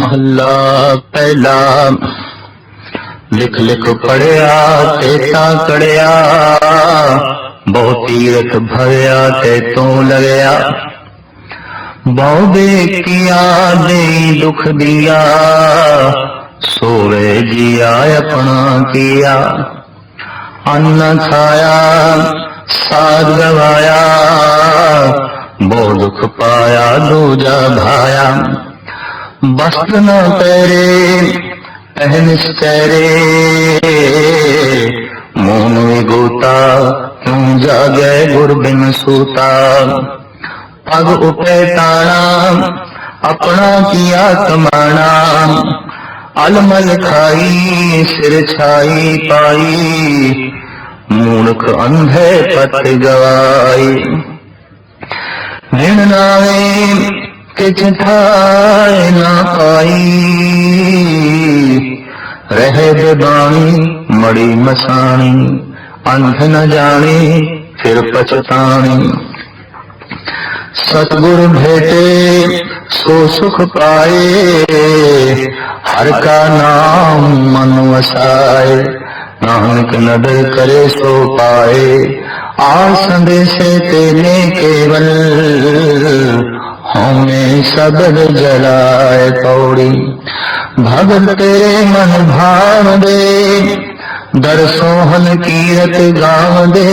महला पहला। लिख लिख पढ़िया ते तां कड़िया, बहुत तीरथ भरिया ते तू लगिया। बहु किया दे दुख दिया, सोवे जिया अपना किया। अन्न खाया साध गवाया, बहु दुख पाया दूजा भाया। वस्त्र न पहरे पहनिस चेहरे, मोन विगोता क्यों जागे गुर बिन सूता। पग उपे ताना अपना किया कमाना, अलमल खाई सिर छाई पाई। मूर्ख अंधे पत गवाई, ऋण नावे किछ ठाए ना पाई। रहे बेबानी मड़ी मसाणी, अंध न जाने फिर पछताणी। सतगुरु भेटे सो सुख पाए, हर का नाम मन वसाए। नानक नदर करे सो पाए, आ संदेशे तेने केवल। हमें सबद जलाए पौड़ी, भगत तेरे मन भाव दे। दरसोहन कीरत गाँव दे,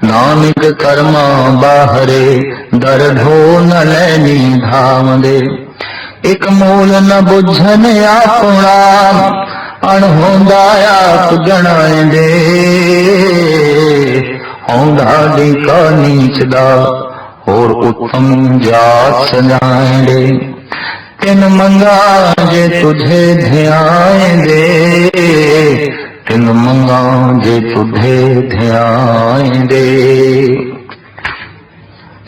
नानक कर्मा बाहरे दर ढो न लैनी धाम दे। एक मूल न बुझन आपना, अणहोंदा आप गणाएंदे। होंदा दी का नीचदा और उत्तम जात सजाएंदे। तिन मंगा जे तुझे ध्याएंदे, तिन मंगा जे तुझे ध्याएंदे।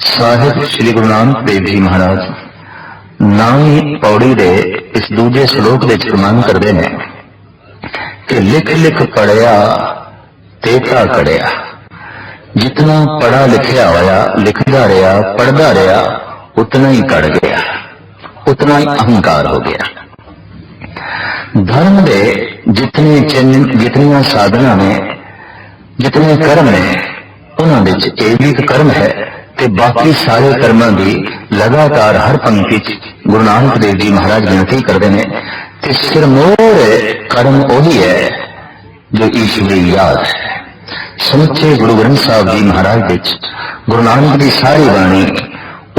साहिब श्री गुरु नानक देव जी महाराज नामी पौड़ी दे इस दूजे श्लोक दे फरमान करते हैं कि लिख लिख पढ़िया तेता कड़िया। जितना पढ़ा लिखिया होया, लिखदा रहा, पढ़दा रहा, उतना ही कड़ गया, उतना ही अहंकार हो गया। धर्म दे जितने चिन्ह, जितनियां साधना ने, जितने कर्म ने, उन्होंने एक एक कर्म है ते बाकी सारे कर्मां की लगातार हर पंक्ति गुरु नानक देव जी महाराज गिनती करते हैं कि सिरमौर कर्म वही है जो ईश्वरी याद है। समुचे गुरु ग्रंथ साहब जी महाराज विच गुरु नानक की सारी बाणी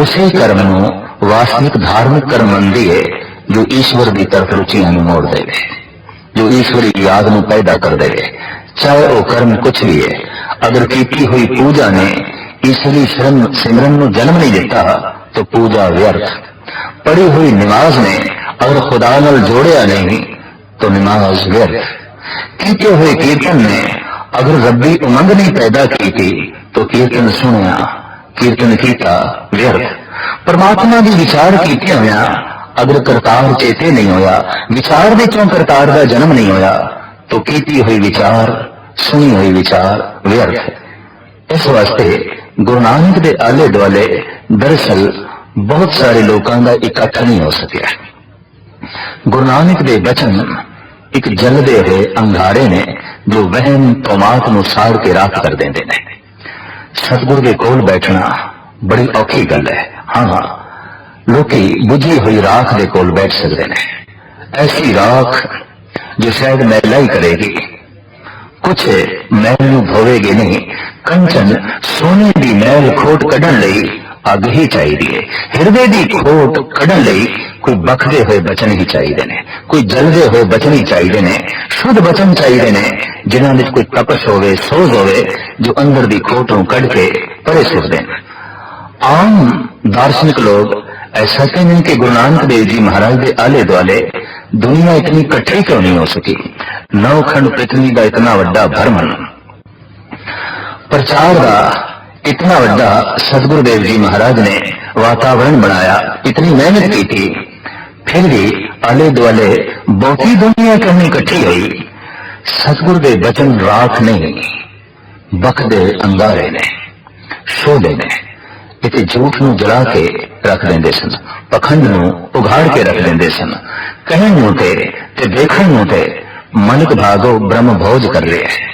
उसे कर्म नूं वास्तविक धार्मिक कर्म मनदी है जो ईश्वर की तरफ रुचियां नूं मोड़ देवे, जो ईश्वरी याद नूं पैदा कर देवे। चाहे वह कर्म कुछ भी है, अगर कीती हुई पूजा ने ईश्वरी सिमरन नूं जन्म नहीं दिता तो पूजा व्यर्थ। पढ़ी हुई नमाज ने अगर खुदा नाल जोड़िया नहीं तो नमाज व्यर्थ। कीते हुए कीर्तन ने अगर रब्बी उमंग नहीं पैदा की थी तो कीर्तन सुनिया, कीर्तन कीता व्यर्थ। परमात्मा की विचार कीते होया अगर करतार चेते नहीं होया, विचार विचों करतार का जन्म नहीं होया तो कीती हुई विचार, सुनी हुई विचार व्यर्थ। इस वास्ते गुरु नानक के आले दुआले दरअसल बहुत सारे लोगों का इकट्ठ नहीं हो सकिया। गुरु नानक के बचन एक जलदे हुए अंगारे ने जो वहम तोमात नूं साड़ के राख कर देंदे ने। सतगुरु के कोल बैठना बड़ी औखी गल है। हाँ, लोकी बुझी हुई राख के कोल बैठ सकते हैं। ऐसी राख जो शायद मैला ही करेगी, कुछ मैल नूं धोवेगी नहीं। कंचन सोने की मैल खोट कढ़न लई अग ही चाहिए, हिरदे की खोट कढ़न लई कोई बखदे हुए बचन ही चाहिए ने, कोई जलदे हुए बचन ही चाहिए ने, शुद्ध बचन चाहिए ने जिन्हां विच कोई तपश होवे, सोज होवे, जो अंदर की खोटों कढ़ के परे सुट देन। आम दार्शनिक लोग ऐसा कहते हैं कि गुरु नानक देव जी महाराज के आले दुआले दुनिया इतनी इकट्ठी क्यों नहीं हो सकी। नौखंड पृथ्वी का इतना वड्डा भरमन, प्रचार का इतना वड्डा सतगुरुदेव जी महाराज ने वातावरण बनाया, इतनी मेहनत की थी, फिर भी आले दुआले बहुती दुनिया क्यों नहीं इकट्ठी हुई। सतगुरुदेव बचन राख नहीं, बखदे अंगारे ने, शोले ने। किते झूठ नूं जला के रख देंदे सन, पखंड नूं उघाड़ के रख देंदे सन। कहण नूं ते देखण नूं ते मनक भागो ब्रह्म भोज कर रहे हैं।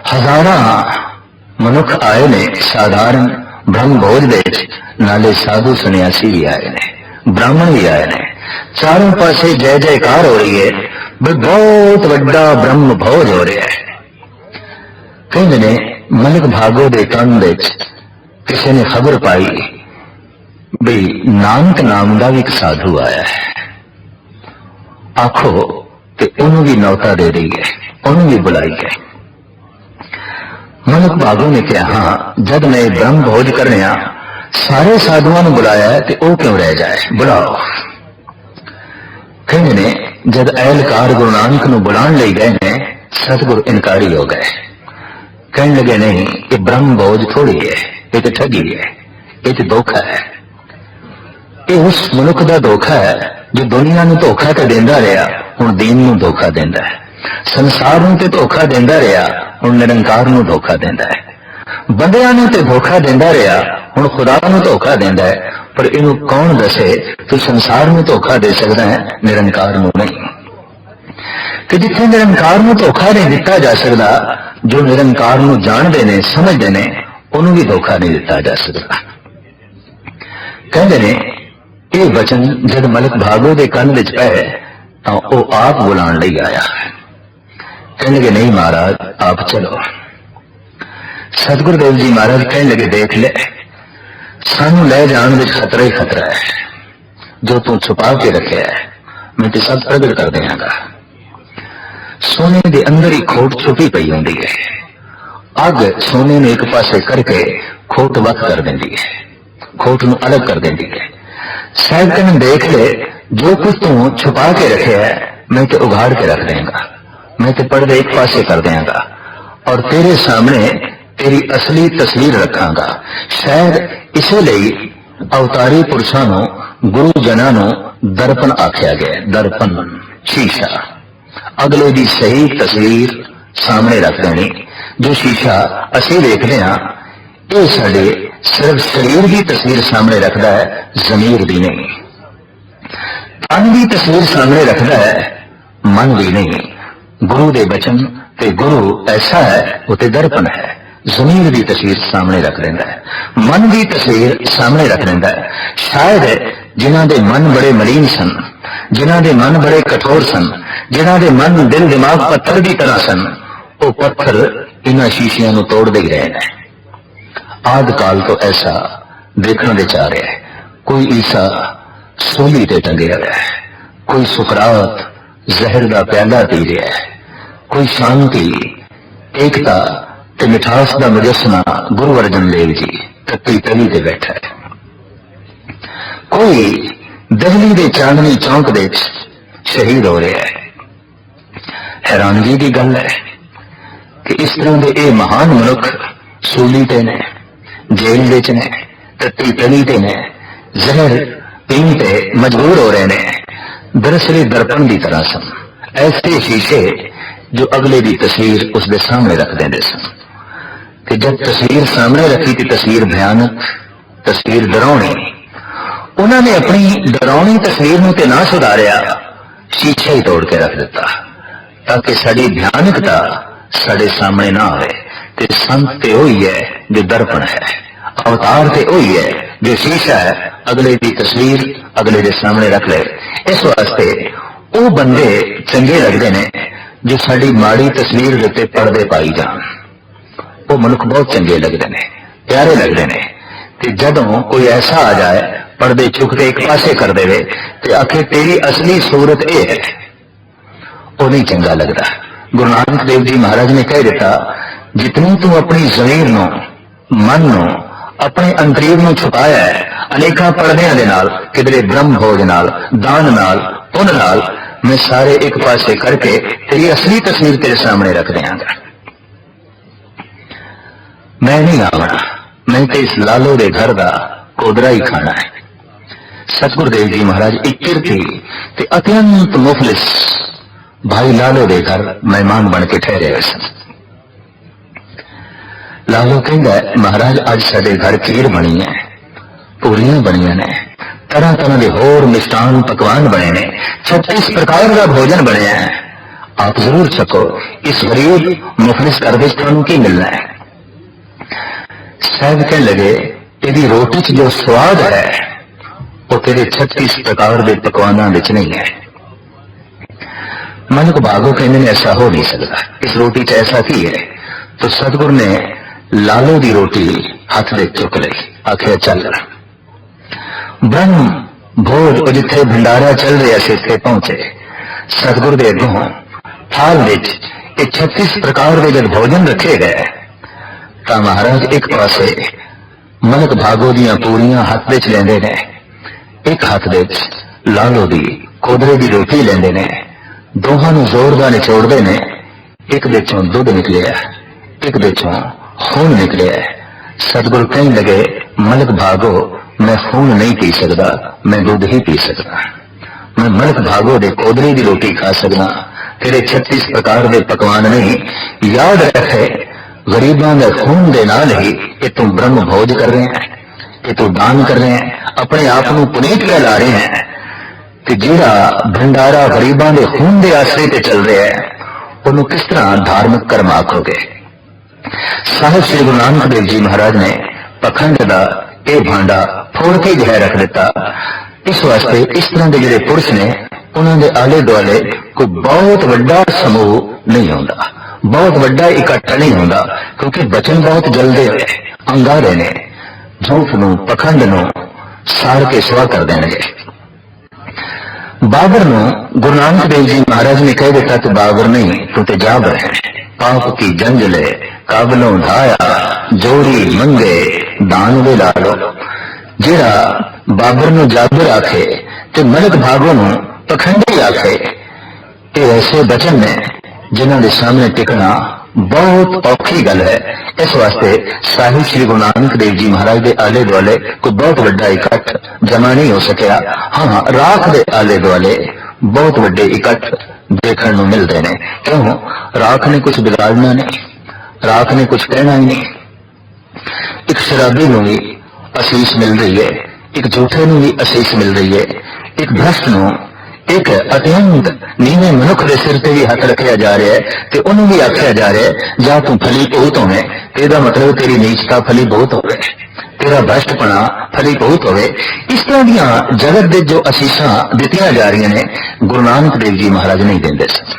हजारां मनुख आए ने साधारण ब्रह्म भोज दे नाले साधु सन्यासी भी आए ने, ब्राह्मण भी आए ने। चारों पासे जय जयकार हो रही है, बहुत वड्डा ब्रह्म भोज हो रहा है। कहते ने मनक भागो दे कंन विच किसी ने खबर पाई भी नानक नाम का भी एक साधु आया है, आखो ते उन्होंने भी नौता दे दी है, उन्होंने भी बुलाई है। मनक भागो ने कहा, हाँ जब मैं ब्रह्म भोज कर रहा सारे साधुओं ने बुलाया है तो वह क्यों रह जाए, बुलाओ। कहते ने जब एहलकार गुरु नानक नूं बुलाण लई गए ने, सतगुरु इनकारी हो गए। कहने लगे नहीं, ये ब्रह्म भोज थोड़ी है, ये तो ठगी है, ये तो धोखा है। ये उस मनुख का धोखा है जो दुनिया नूं धोखा तो देंदा रहा, हुण दीन नूं धोखा देंदा है। संसार नूं ते धोखा देंदा रहा, हुण निरंकार नूं धोखा देंदा है। बंदियां नूं ते धोखा देंदा रहा, हुण खुदा नूं धोखा देंदा है। पर इनू कौन दसे तू संसार नूं धोखा दे सकदा है, निरंकार नूं नहीं। कि जिथे निरंकार नूं धोखा नहीं दिता जा सकता, जो निरंकार नूं जानदे ने समझदे ने उन्होंने भी धोखा नहीं दिता जा सकता। कहते ने ये वचन जब मलक भागो के कंन विच पए तो वह आप बुलाण लई आया। कहने लगे नहीं महाराज आप चलो। सतगुरुदेव जी महाराज कहने लगे देख ले, सानू ले जाने में खतरा ही खतरा है। जो तू छुपा के रखे है मैं तो सब प्रगट कर देंगा। सोने के अंदर ही खोट छुपी पई होंदी है, अग सोने ने एक पासे करके खोट वक्त कर देंदी है, खोट नूं अलग कर देंदी है। शायद कहने देख ले जो कुछ तू छुपा के रखे है मैं तो उघाड़ के रख देंगा, मैं तो पर्दे एक पासे कर देंगा और तेरे सामने तेरी असली तस्वीर रखांगा। शायद इसलिए अवतारी पुरुषों नूं गुरु जनां नूं दर्पण आख्या गया। दर्पण शीशा, अगले की सही तस्वीर सामने रख देनी। जो शीशा असी देखते हैं ये साडे सिर्फ शरीर की तस्वीर सामने रखता है, जमीर भी नहीं। तन की तस्वीर सामने रखता है, मन भी नहीं। गुरु दे बचन ते गुरु ऐसा है वो ते दर्पण है, जमीर की तस्वीर सामने रख देता है, मन की तस्वीर सामने रख देता है। शायद जिन्हां दे मन बड़े मलीन सन, जिन्हां दे मन बड़े कठोर सन, जिन्हां दे मन दिल दिमाग पत्थर की तरह सन, वो पत्थर इन्हां शीशियां नूं तोड़दे ही रहे हैं। आद काल तो ऐसा देखने दे चाह रहा है। कोई ईसा सूली ते टंगे हुआ है, कोई सुकरात जहर का प्याला पी रहा है, कोई शांति एकता ते मिठास का मुजस्समा गुरु अर्जन देव जी तत्ती तली ते बैठा है। कोई दहली दे चांदनी चौंक दे शहीद हो रहा है। हैरानगी की गल है कि इस तरह के ये महान मनुख सूली ते ने, जेल विच ने, तत्ती तली ते ने, जहर पीण ते मजबूर हो रहे ने। दरअसल दर्पण की तरह सन, ऐसे शीशे जो अगले की तस्वीर उसके सामने रख देंगे सन। कि जब तस्वीर सामने रखी थी, तस्वीर भयानक, तस्वीर डरावनी, उन्होंने अपनी डरावनी तस्वीर में ना सुधारिया, शीशा ही तोड़ के रख दिता ताकि साड़ी भयानकता साढ़े सामने ना आए। ते संत ते वही है जो दर्पण है, अवतार ते वही है जो शीशा है, अगले की तस्वीर अगले के सामने रख ले। इस वास्ते वो बंदे चंगे लगते हैं जो साड़ी माड़ी तस्वीर देते पर्दे पाई जान, वो मनुख बहुत चंगे लगते हैं, प्यारे लगते हैं। कि जदों कोई ऐसा आ जाए पर्दे चुक के एक पासे कर दे तो आखिर तेरी असली सूरत यह है, वो नहीं चंगा लगता। गुरु नानक देव जी महाराज ने कह दिता, जितनी तू अपनी जमीर नो, मन नो, अपने अंतरीर नो छुपाया है अनेका पर्दियां दे नाल, किधरे ब्रह्म भोज नाल, दान नाल, पुन नाल, मैं सारे एक पासे करके तेरी असली तस्वीर तेरे सामने रख देंगा। मैं नहीं आना, मैं तो इस लालो दे घर का कोदरा ही खाना है। सतगुरुदेव जी महाराज एक किरती ते अत्यंत मुफलिस भाई लालो दे घर मेहमान बन के ठहरे हुए सन। लालो कहता है महाराज अज साडे घर खीर बनी है, पूरियां बनिया ने, तरह तरह के होर मिष्टान पकवान बने ने, 36 प्रकार का भोजन बनया है, आप जरूर छको। इस गरीब मुफलिस घर में थानू की मिलना है। साहब कहने लगे यदि रोटी च जो स्वाद है वो तेरे 36 प्रकार के पकवानों विच नहीं है। मन को भागो कहने ने ऐसा हो नहीं सकता, इस रोटी च ऐसा की है। तो सतगुरु ने लालो की रोटी हाथ में चुक ली, आखिया चल ब्रह्म भोज जिथे भंडारा चल रहा से इतने पहुंचे। सतगुरु के अगों थाल विच 36 प्रकार के जब भोजन रखे गए तो महाराज एक पासे मलक भागो दियां पूरियां हाथ विच लेंदे ने, एक हाथ विच लालो दी कोदरे की रोटी लेंदे ने, दोहां नूं जोरदार निचोड़दे ने। एक विचों दुध निकलिया, एक विचों खून निकलिया। सतगुरु कहने लगे मलक भागो मैं खून नहीं पी सकता, मैं दूध ही पी सकता। मैं मलक भागो दे कोदरे की रोटी खा सकता, तेरे 36 प्रकार के पकवान नहीं। याद रखे गरीबों के खून के नाल ही ये तू ब्रह्म भोज कर रहे हैं, ये तू दान कर रहे हैं, अपने आप को पुनीत कहला रहे हैं कि जिहड़ा भंडारा गरीबों के खून के आसरे ते चल रहा है उन्होंने किस तरह धार्मिक कर्म आखोगे। साहिब श्री गुरु नानक देव जी महाराज ने पखंड का यह भांडा फोड़ के गह रख दिता। इस वास्ते इस तरह के जिहड़े पुरुष ने उन्होंने आले दुआले कोई बहुत बड़ा समूह नहीं होता, बहुत बड़ा इकट्ठा नहीं होता, क्योंकि बचन बहुत जलते हुए अंगारे ने झूठ नूं पखंड नूं साड़ के सवा कर देंगे। बाबर नूं गुरु नानक देव जी महाराज ने कह दिता कि बाबर नहीं तू तो जाबर है, पाप की जंज ले काबलों ढाया, जोड़ी मंगे दान वे लालो। जिहड़ा बाबर नूं जाबर आखे ते मलक भागो नूं पखंडी आखे, ये ऐसे बचन ने जिन्हां दे सामने टिकना बहुत औखी गल है। इस वास्ते साहिब श्री गुरु नानक देव जी महाराज के आले दुआले कोई बहुत बड़ा इकट्ठ जमा नहीं हो सकिया। हाँ, राख के आले दुआले बहुत बड़े इकट्ठ देखने को मिलते हैं। क्यों? राख ने कुछ बिगाड़ना नहीं, राख ने कुछ कहना ही नहीं। एक शराबी को भी असीस मिल रही है, एक झूठे को भी असीस मिल रही है, एक भ्रष्ट को, एक अत्यंत नीवे मनुख के सिर से भी हाथ रखा जा रहा है तो उन्होंने भी आख्या जा रहा है जा तू फली बहुत होवे, तेरा मतलब तेरी नीचता फली बहुत होवे, तेरा भ्रष्टपना फली बहुत होवे। इस तरह दियां जगत दे जो असीसां दित्तियां जा रही ने गुरु नानक देव जी महाराज नहीं देंदे सन।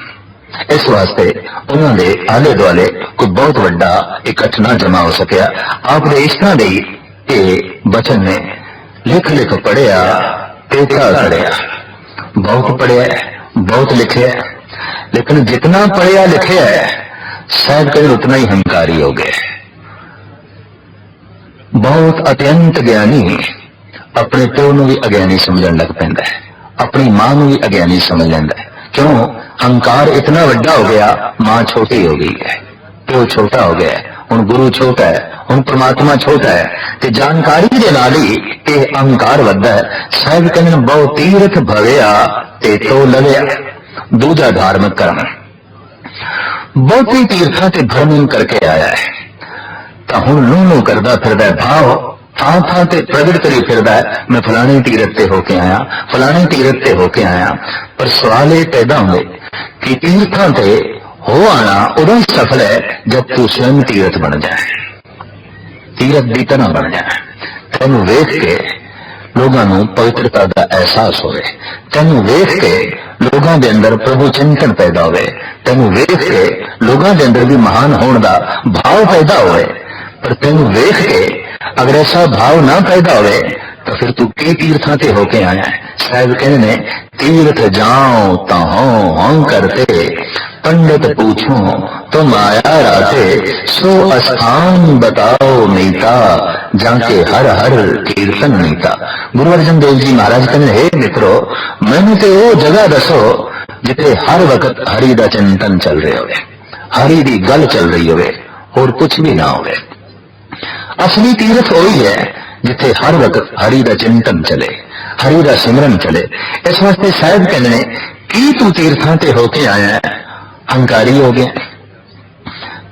इस वास्ते उन्होंने आले दुआले कोई बहुत बड़ा इकट्ठ ना जमा हो सकिया। आपने इस तरह के बचन ने लिख लिख पढ़िया, पेटा करिया, बहुत पढ़िया बहुत लिखे, लेकिन जितना पढ़िया लिखे है शायद कभी उतना ही हंकारी हो गए। बहुत अत्यंत ज्ञानी अपने प्यो को भी अज्ञानी समझने लग पैंदा है, अपनी मां को भी अज्ञानी समझ लेंदा है। क्यों? हंकार इतना बड़ा हो गया, मां छोटी हो गई है, प्यो छोटा हो गया, हुण गुरु छोटा है, हुण परमात्मा छोटा है, ते जानकारी दे नाल ही ये अहंकार वधदा है। साहिब कहने बहु तीरथ भविया ते तो लविया। दूजा धार्मिक कर्म बहुती तीर्थां ते भ्रमण करके आया है तो हुण नूं करदा फिरदा है, भाव थां थां ते प्रगट करी फिरदा है मैं फलाने तीरथ ते होके आया, फलाने तीरथ ते होके आया। पर सवाल ये पैदा होंदे कि तीर्थां ते हो आना उदों ही सफल है जब तू स्वयं तीरथ बन जाए, तीरथ की तरह बन जाए। तेन वेख के लोगों को पवित्रता का एहसास होवे, तेन वेख के लोगों के अंदर प्रभु चिंतन पैदा होवे, तेन वेख के लोगों के अंदर भी महान होने का भाव पैदा होवे। पर तेन वेख के अगर ऐसा भाव ना पैदा होवे तो फिर तू की तीर्थां ते होके आया है। साहिब कहने तीर्थ जाओ तो हों करते, पंडित पूछो तो माया राते, सो स्थान बताओ मीता, जाके हर हर कीर्तन मीता। गुरु अर्जन देव जी महाराज कहने हे मित्रों मैंने तो वो जगह दसो जिथे हर वक्त हरि दा चिंतन चल रहे होवे, हरि दी गल चल रही होवे और कुछ भी ना होवे। असली तीर्थ वही है जिथे हर वक्त हरि दा चिंतन चले, हरि दा सिमरन चले। इस वास्ते साहिब कहने की तू तीर्थां ते होके आया है, हंकारी हो गया,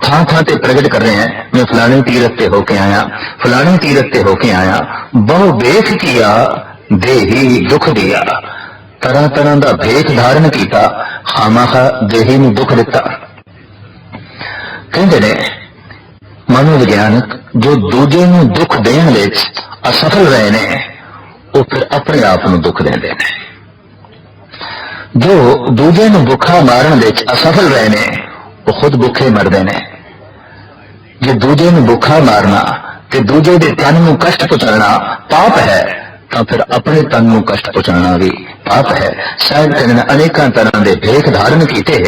ਥਾਂ ਥਾਂ ਤੇ ਪ੍ਰਗਟ ਕਰ ਰਹੇ हैं, मैं फलाने तीरथ ते होके आया, फलाने तीरथ ते होके आया, बहु भेख किया देही दुख दिया। तरह तरह का भेख धारण किया, खामाखा देही नूं दुख दिता। कहते ने मनोविग्यानक जो दूजे नूं दुख देण विच असफल रहे ने, वो फिर अपने आप नूं दुख देंदे ने। जो दूजे नूं भुखा मारन विच असफल रहे ने, वो खुद भुखे मरदे ने। जे दूजे नूं भुखा मारना ते दूजे दे तन नूं कष्ट पहुंचाना पाप है, तो फिर अपने तन नूं कष्ट पहुंचाना भी पाप है। शायद कहने अनेकों तरह के भेख धारण किए,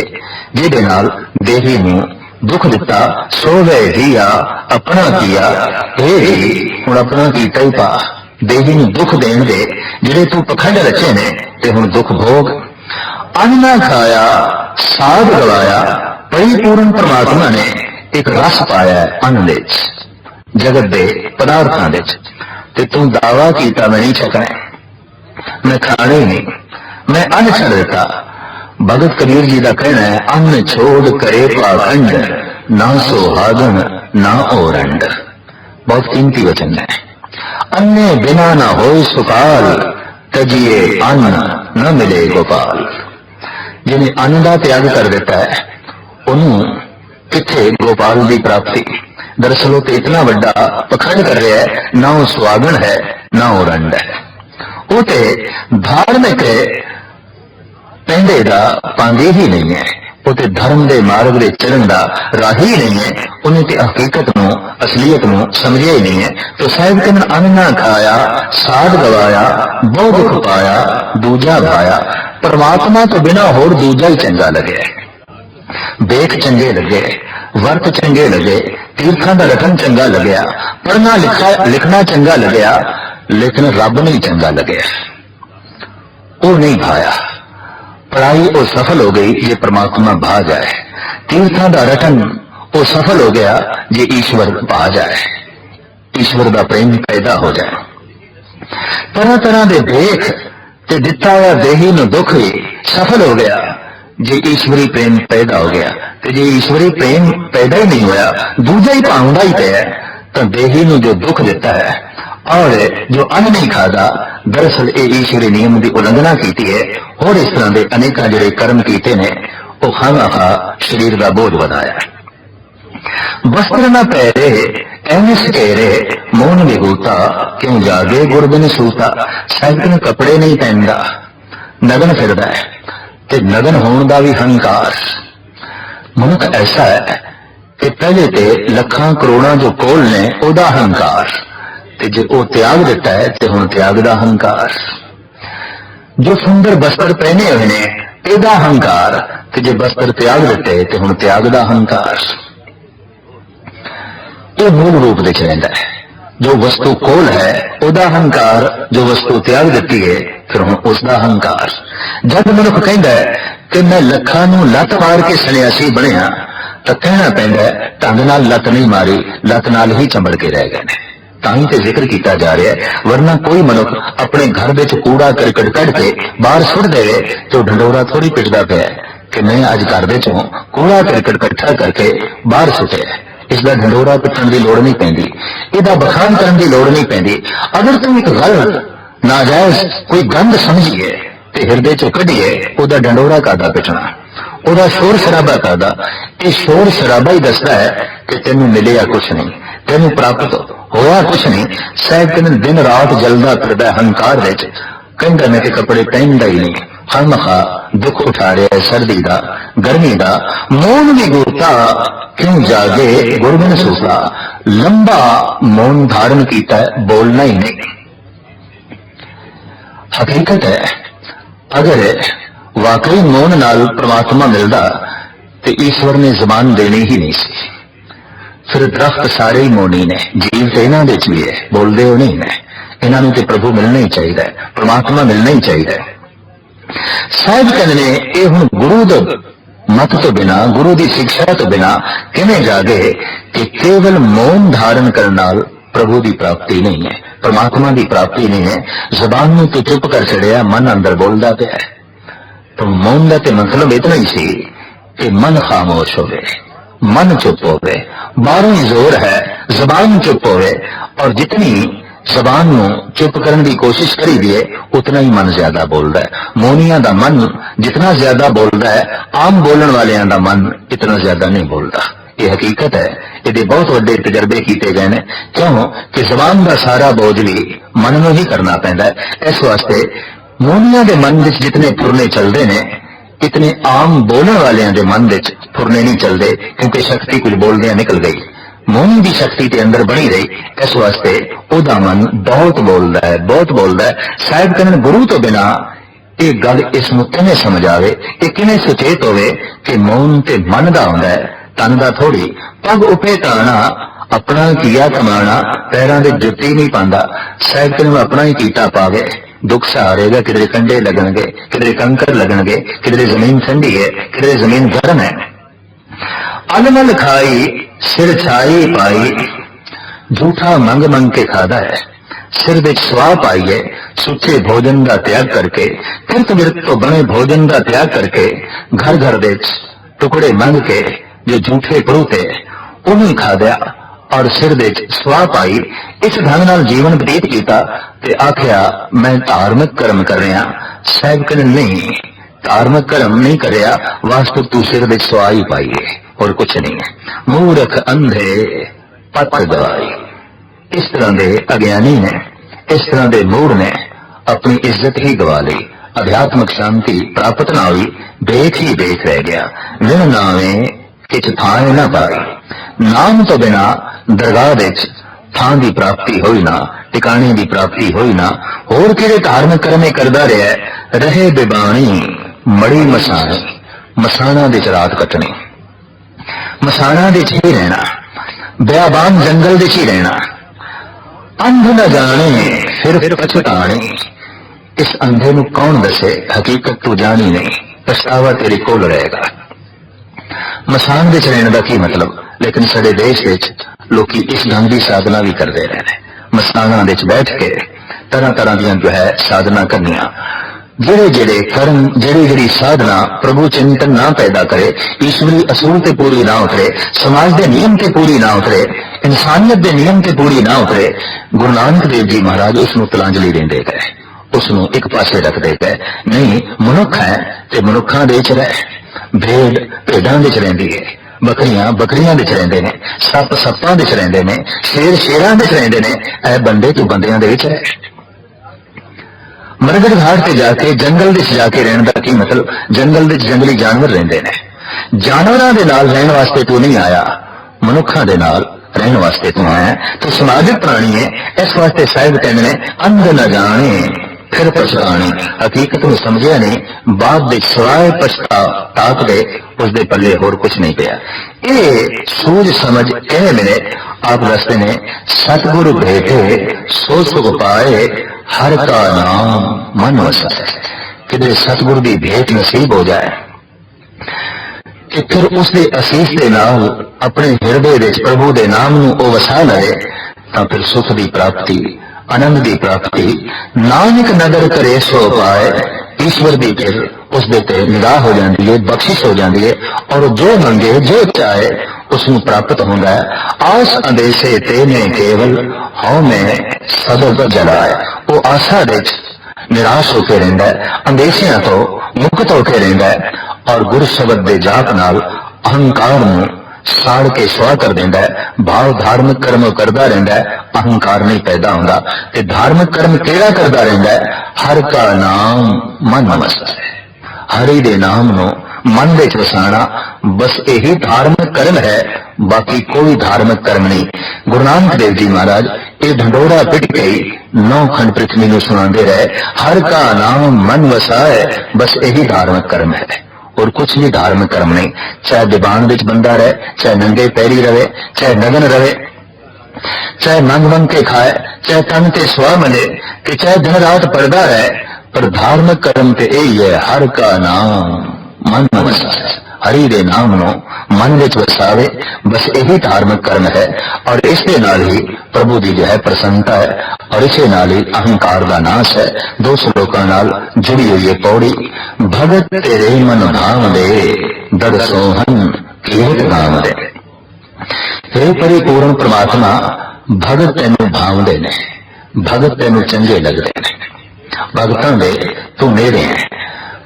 जिहदे नाल देही नूं दुख दिता। सो वे जिया अपना किया, हे जी हुण अपना कीता ही पा। देही नूं दुख देण दे जिहड़े तू पखंड रचे ने, ते हुण दुख भोग। अन्न ना खाया साध गवाया, परिपूर्ण परमात्मा ने एक रस पाया है अन्न विच, जगत दे पदार्थां विच, ते तू दावा कीता मैं नहीं छकना, मैं खाने ही नहीं, मैं अन्न छड़ दिता। भगत कबीर जी का कहना है, अन्न छोड़ करे पाखंड, ना सुहागन ना ओरंड। बहुत कीमती वचन है। अन्ने बिना ना होए सुकाल, तजिए अन्न न मिले गोपाल। जिन्हें अन्न का त्याग कर दिता है, उन्होंने किथे गोपाल की प्राप्ति। दरअसल वो इतना बड़ा पखंड कर रहा है, ना वो सुहागन है ना वो रंड है। वो तो धार्मिक पेंडे का पांगे ही नहीं है, वो तो धर्म के मार्ग के चलन का राह ही नहीं है। उन्हें तो हकीकत नूं असलीयत नूं समझिया ही नहीं है। तो साहिब कहन अन्न ना खाया साध गवाया, बहु दुख पाया दूजा भाया। परमात्मा तो बिना होर दूजा ही चंगा लगे। बेख चंगे लगे, वर्त चंगे लगे, तीर्थां दा रटन चंगा लग्या, पढ़ना लिखना चंगा लग्या, लेकिन रब नहीं चंगा लग्या। वो नहीं भाया। पढ़ाई वो सफल हो गई जे परमात्मा भा जाए, तीर्थां दा रटन वो सफल हो गया जे ईश्वर भा जाए, ईश्वर का प्रेम पैदा हो जाए। तरह तरह के भेख ते दिता हुआ देही नूं दुख भी सफल हो गया जे ईश्वरी प्रेम पैदा हो गया। ते जे ईश्वरी प्रेम पैदा ही नहीं होया, दूजा ही पाउंदा ही पे, तो देही नूं जो दुख दिता है और जो अन्न नहीं खाता, दरअसल ये ईश्वरी नियम की उल्लंघना की है। और इस तरह के अनेक जिहड़े कर्म किए ने, वो खामा शरीर का बोझ बढ़ाया। वस्त्र न पैरे एवं सकेरे, मोन विभूता क्यों जागे गुरबिन सूता। साहिब कपड़े नहीं पहनता, नगन फिरदा है, ते नगन होने का भी हंकार। मनुख ऐसा है कि पहले ते लखां करोड़ां जो कोल ने ओदा हंकार, ते जे ओ त्याग दिता है ते हुण त्याग दा हंकार। जो सुंदर वस्त्र पहने हुए ने एदा हंकार, ते जे वस्त्र त्याग दिते ते हुण त्याग दा हंकार। ये मूल रूप दिख रहा है। जो वस्तु कोल है ओदा हंकार, जो वस्तु त्याग दिती है फिर हुण उसका हंकार। जब मनुख कहता है कि मैं लखां नूं लत मार के सन्यासी बनिया, तो कहना पैंदा है ढंग नाल लत नहीं मारी, लत नाल ही चंबड़ के रह गए। ताही ते जिक्र किया जा रहा है, वरना कोई मनुख अपने घर में कूड़ा करकट कढ़ के बाहर सुट देवे तो ढंडोरा थोड़ी पिटदा पिया कि मैं अज घर में कूड़ा करकट इकट्ठा करके बाहर सुटे। इसका ढंडोरा पिटन की लड़ नहीं पैंदी, इसका बखान करने की लड़ नहीं पैंदी। अगर तुम एक गलत नाजायज कोई गंद समझिए तो हिरदे चो कढ़िए, ओदा ढंडोरा कादा पिटना, ओदा शोर शराबा कादा। ये शोर शराबा ही दसदा है कि तेनू मिलिया कुछ नहीं, तेनू प्राप्त होया कुछ नहीं। शायद दिन रात जलदा फिरदा हंकार विच, कहंदा मैं कि कपड़े पहनदा ही नहीं, खामखा दुख उठा रहा है सर्दी का गर्मी का। मौन भी गुरता क्यों जागे गुरबिन सूता। लंबा मौन धारण किया है, बोलना ही नहीं। हकीकत है अगर वाकई मौन नाल परमात्मा मिलता तो ईश्वर ने जबान देनी ही नहीं सी। फिर दरख्त सारे ही मौनी ने, जीव तो इन्हां दे च भी है, बोलते हो नहीं ने। इन्हों तो प्रभु मिलना ही चाहिए, परमात्मा मिलना ही चाहिए। साहिब कहने ये हुण गुरु दे मत तो बिना, गुरु की शिक्षा तो बिना किवें जागे कि केवल मौन धारण करने नाल प्रभु की प्राप्ति नहीं है, परमात्मा की प्राप्ति नहीं है। जबान नूं तो चुप कर छड़िया, मन अंदर बोलता पिया है। तो मौन का तो मतलब इतना ही सी कि मन खामोश हो गए, मन चुप होवे, बाहरों ही जोर है जबान चुप होवे, और जितनी जबान नूं चुप करने की कोशिश करी दी है उतना ही मन ज्यादा बोलता है। मोनिया का मन जितना ज्यादा बोलता है, आम बोलने वालियां का मन इतना ज्यादा नहीं बोलता। ये हकीकत है, ये बहुत बड़े तजर्बे किए गए हैं। क्यों कि जबान का सारा बोझ भी मन में ही करना पैंदा है। इस वास्ते मोनिया के मन विच जितने फुरने चलते हैं, इतने आम बोलने वाले के मन विच फुरने नहीं चलते, क्योंकि शक्ति कुछ बोलदियां निकल गई। मोनी की शक्ति के अंदर बनी रही, इस वास्ते ओदा मन बहुत बोलता है, बहुत बोलता है। शायद कहने गुरु तो बिना ये गल इसनूं किवें समझ आवे, ये किवें सुचेत होवे कि मौन ते मन दा हुंदा है, तन दा थोड़ी। पग उपे ताना अपना किया कमाना, पैरों के जुत्ती नहीं पांदा। शायद कहने अपना ही कीता पावे, दुख सहारेगा, किधरे कंडे लगणगे, किधरे कंकर लगणगे, किधरे जमीन ठंडी है, किधरे जमीन गर्म है। अलमल खाई सिर छाई पाई, झूठा मंग मंग के खादा है। सिर विच स्वाह पाई है, सुचे भोजन का त्याग करके, किरत विरत तो बने भोजन का त्याग करके, घर घर दे टुकड़े मंग के जो झूठे परूते उन्हें खा दिया और सिर विच स्वाह पाई। इस ढंग नाल जीवन बतीत किया ते आख्या मैं धार्मिक कर्म कर रहा। साहब कहने नहीं, धार्मिक कर्म नहीं करया, वास्तव तू सिर विच स्वाह ही पाई है और कुछ नहीं है। मूर्ख अंधे पत गवाई, इस तरह के अज्ञानी ने, इस तरह के मूढ़ ने अपनी इज्जत ही गवा ली। अध्यात्मिक शांति प्राप्त ना हुई, देख ही देख रह गया। विण नावे किछ थाए ना पाई, नाम तो बिना दरगाह विच थां की प्राप्ति होई ना, टिकाणे की प्राप्ति होई ना। होर किहड़े धार्मिक कर्म करदा रहा, रहे बिबाणी मड़ी मसाणी, मसाणा दे च रात कटनी, मसाणा दे च ही रहना, बियाबान जंगल दे च ही रहना। अंध न जाने फिर पछताने, इस अंधे नूं कौन दसे, हकीकत तू जानी नहीं, पछतावा तेरे कोल रहेगा। मसान विच रहने का की मतलब, लेकिन साडे देश विच लोग इस ढंग की साधना भी करते रहे। मसाना विच बैठ के तरह तरह दी जो है साधना करनिया, जेड़े जेड़े कर्म, जेड़ी जेड़ी साधना प्रभु चिंतन ना पैदा करे, ईश्वरी असूल ते पूरी ना उतरे, समाज के नियम ते पूरी ना उतरे, इंसानियत के नियम ते पूरी ना उतरे, गुरु नानक देव जी महाराज उसनूं तलांजलि देंदे गए, उसनूं एक पासे रखते गए। नहीं, मनुख है ते मनुखां दे च रह, भेड़ भेड़ां दे च रहिंदी है, बकरियां बकरियां दे च रहिंदे ने, सप सप्पां दे च रहिंदे ने, शेर शेरां दे च रहिंदे ने। ऐ बंदे तू बंदियां दे विच रह। मरगढ़ घाट से जाके जंगल विच जाके रहने का की मतलब, जंगल विच जंगली जानवर रहिंदे ने, जानवरां दे नाल रहण वास्ते तू नहीं आया, मनुखां दे नाल रहने वास्ते तू आया। तो समाजिक प्राणी है, इस वास्ते साहिब कहते हैं अंध न जाने फिर पछताने। हकीकत में समझिया नहीं, बाद दे सवाए पछताप दे उसके पल्ले होर कुछ नहीं पिया। ये सूझ समझ कह मिले आप रस्ते ने, सतगुरु भेटे सो सुख पाए, हर का नाम मन वसाए। किधरे सतगुरु की भेंट नसीब हो जाए कि फिर उसके असीस के नाल अपने हिरदे विच प्रभु के नाम नूं वसा लवे, तो फिर सुख की प्राप्ति, आनंद की प्राप्ति। नानक नदर करे सो पाए, ईश्वर की फिर उसके निगाह हो जाती है, बख्शिश हो जाती है, और जो मंगे जो चाहे उसनूं प्राप्त होता है। आस अंदेशे तेने केवल हौ में सदब जलाए, वो आशा विच निराश होकर रहिंदा है, अंदेशियां तो मुक्त होकर रहिंदा है, और गुरु शब्द के जाप नाल अहंकार नूं साड़ के सुआ कर देंदा है। भाव धार्मिक कर्म करता रहता है, अहंकार नहीं पैदा होता। ते धार्मिक कर्म केड़ा करता रहता है, हर का नाम मन वसदा है, हरि दे नाम नूं मन विच वसाना, बस यही धार्मिक कर्म है, बाकी कोई धार्मिक कर्म नहीं। गुरु नानक देव जी महाराज ये ढंडोरा पिट के 9 खंड पृथ्वी नूं सुनाते रहे, हर का नाम मन वसाए, बस यही धार्मिक कर्म है और कुछ भी धार्मिक कर्म नहीं। चाहे दीवान विच बंदा रहे, चाहे नंगे पैरी रहे, चाहे नगन रहे, चाहे मंग मंग के खाए, चाहे तन ते स्वा मले, कि चाहे दिन रात पढ़दा रहे, पर धार्मिक कर्म ते यही है, हर का नाम मन वसाए, हरि दे नाम नो मन विच वसावे, बस यही धार्मिक कर्म है। और इसके नाल ही प्रभु की जो है प्रसन्नता है, और इसे नाल ही अहंकार का नाश है। 2 श्लोकां नाल जुड़ी हुई है पौड़ी, भगत तेरे मन भाव दे, दर सोहन कीरत नाम दे। हे परिपूर्ण परमात्मा, भगत तेनू भावदे ने, भगत तेनू चंगे लगते ने, भगतां दे तू नेड़े है।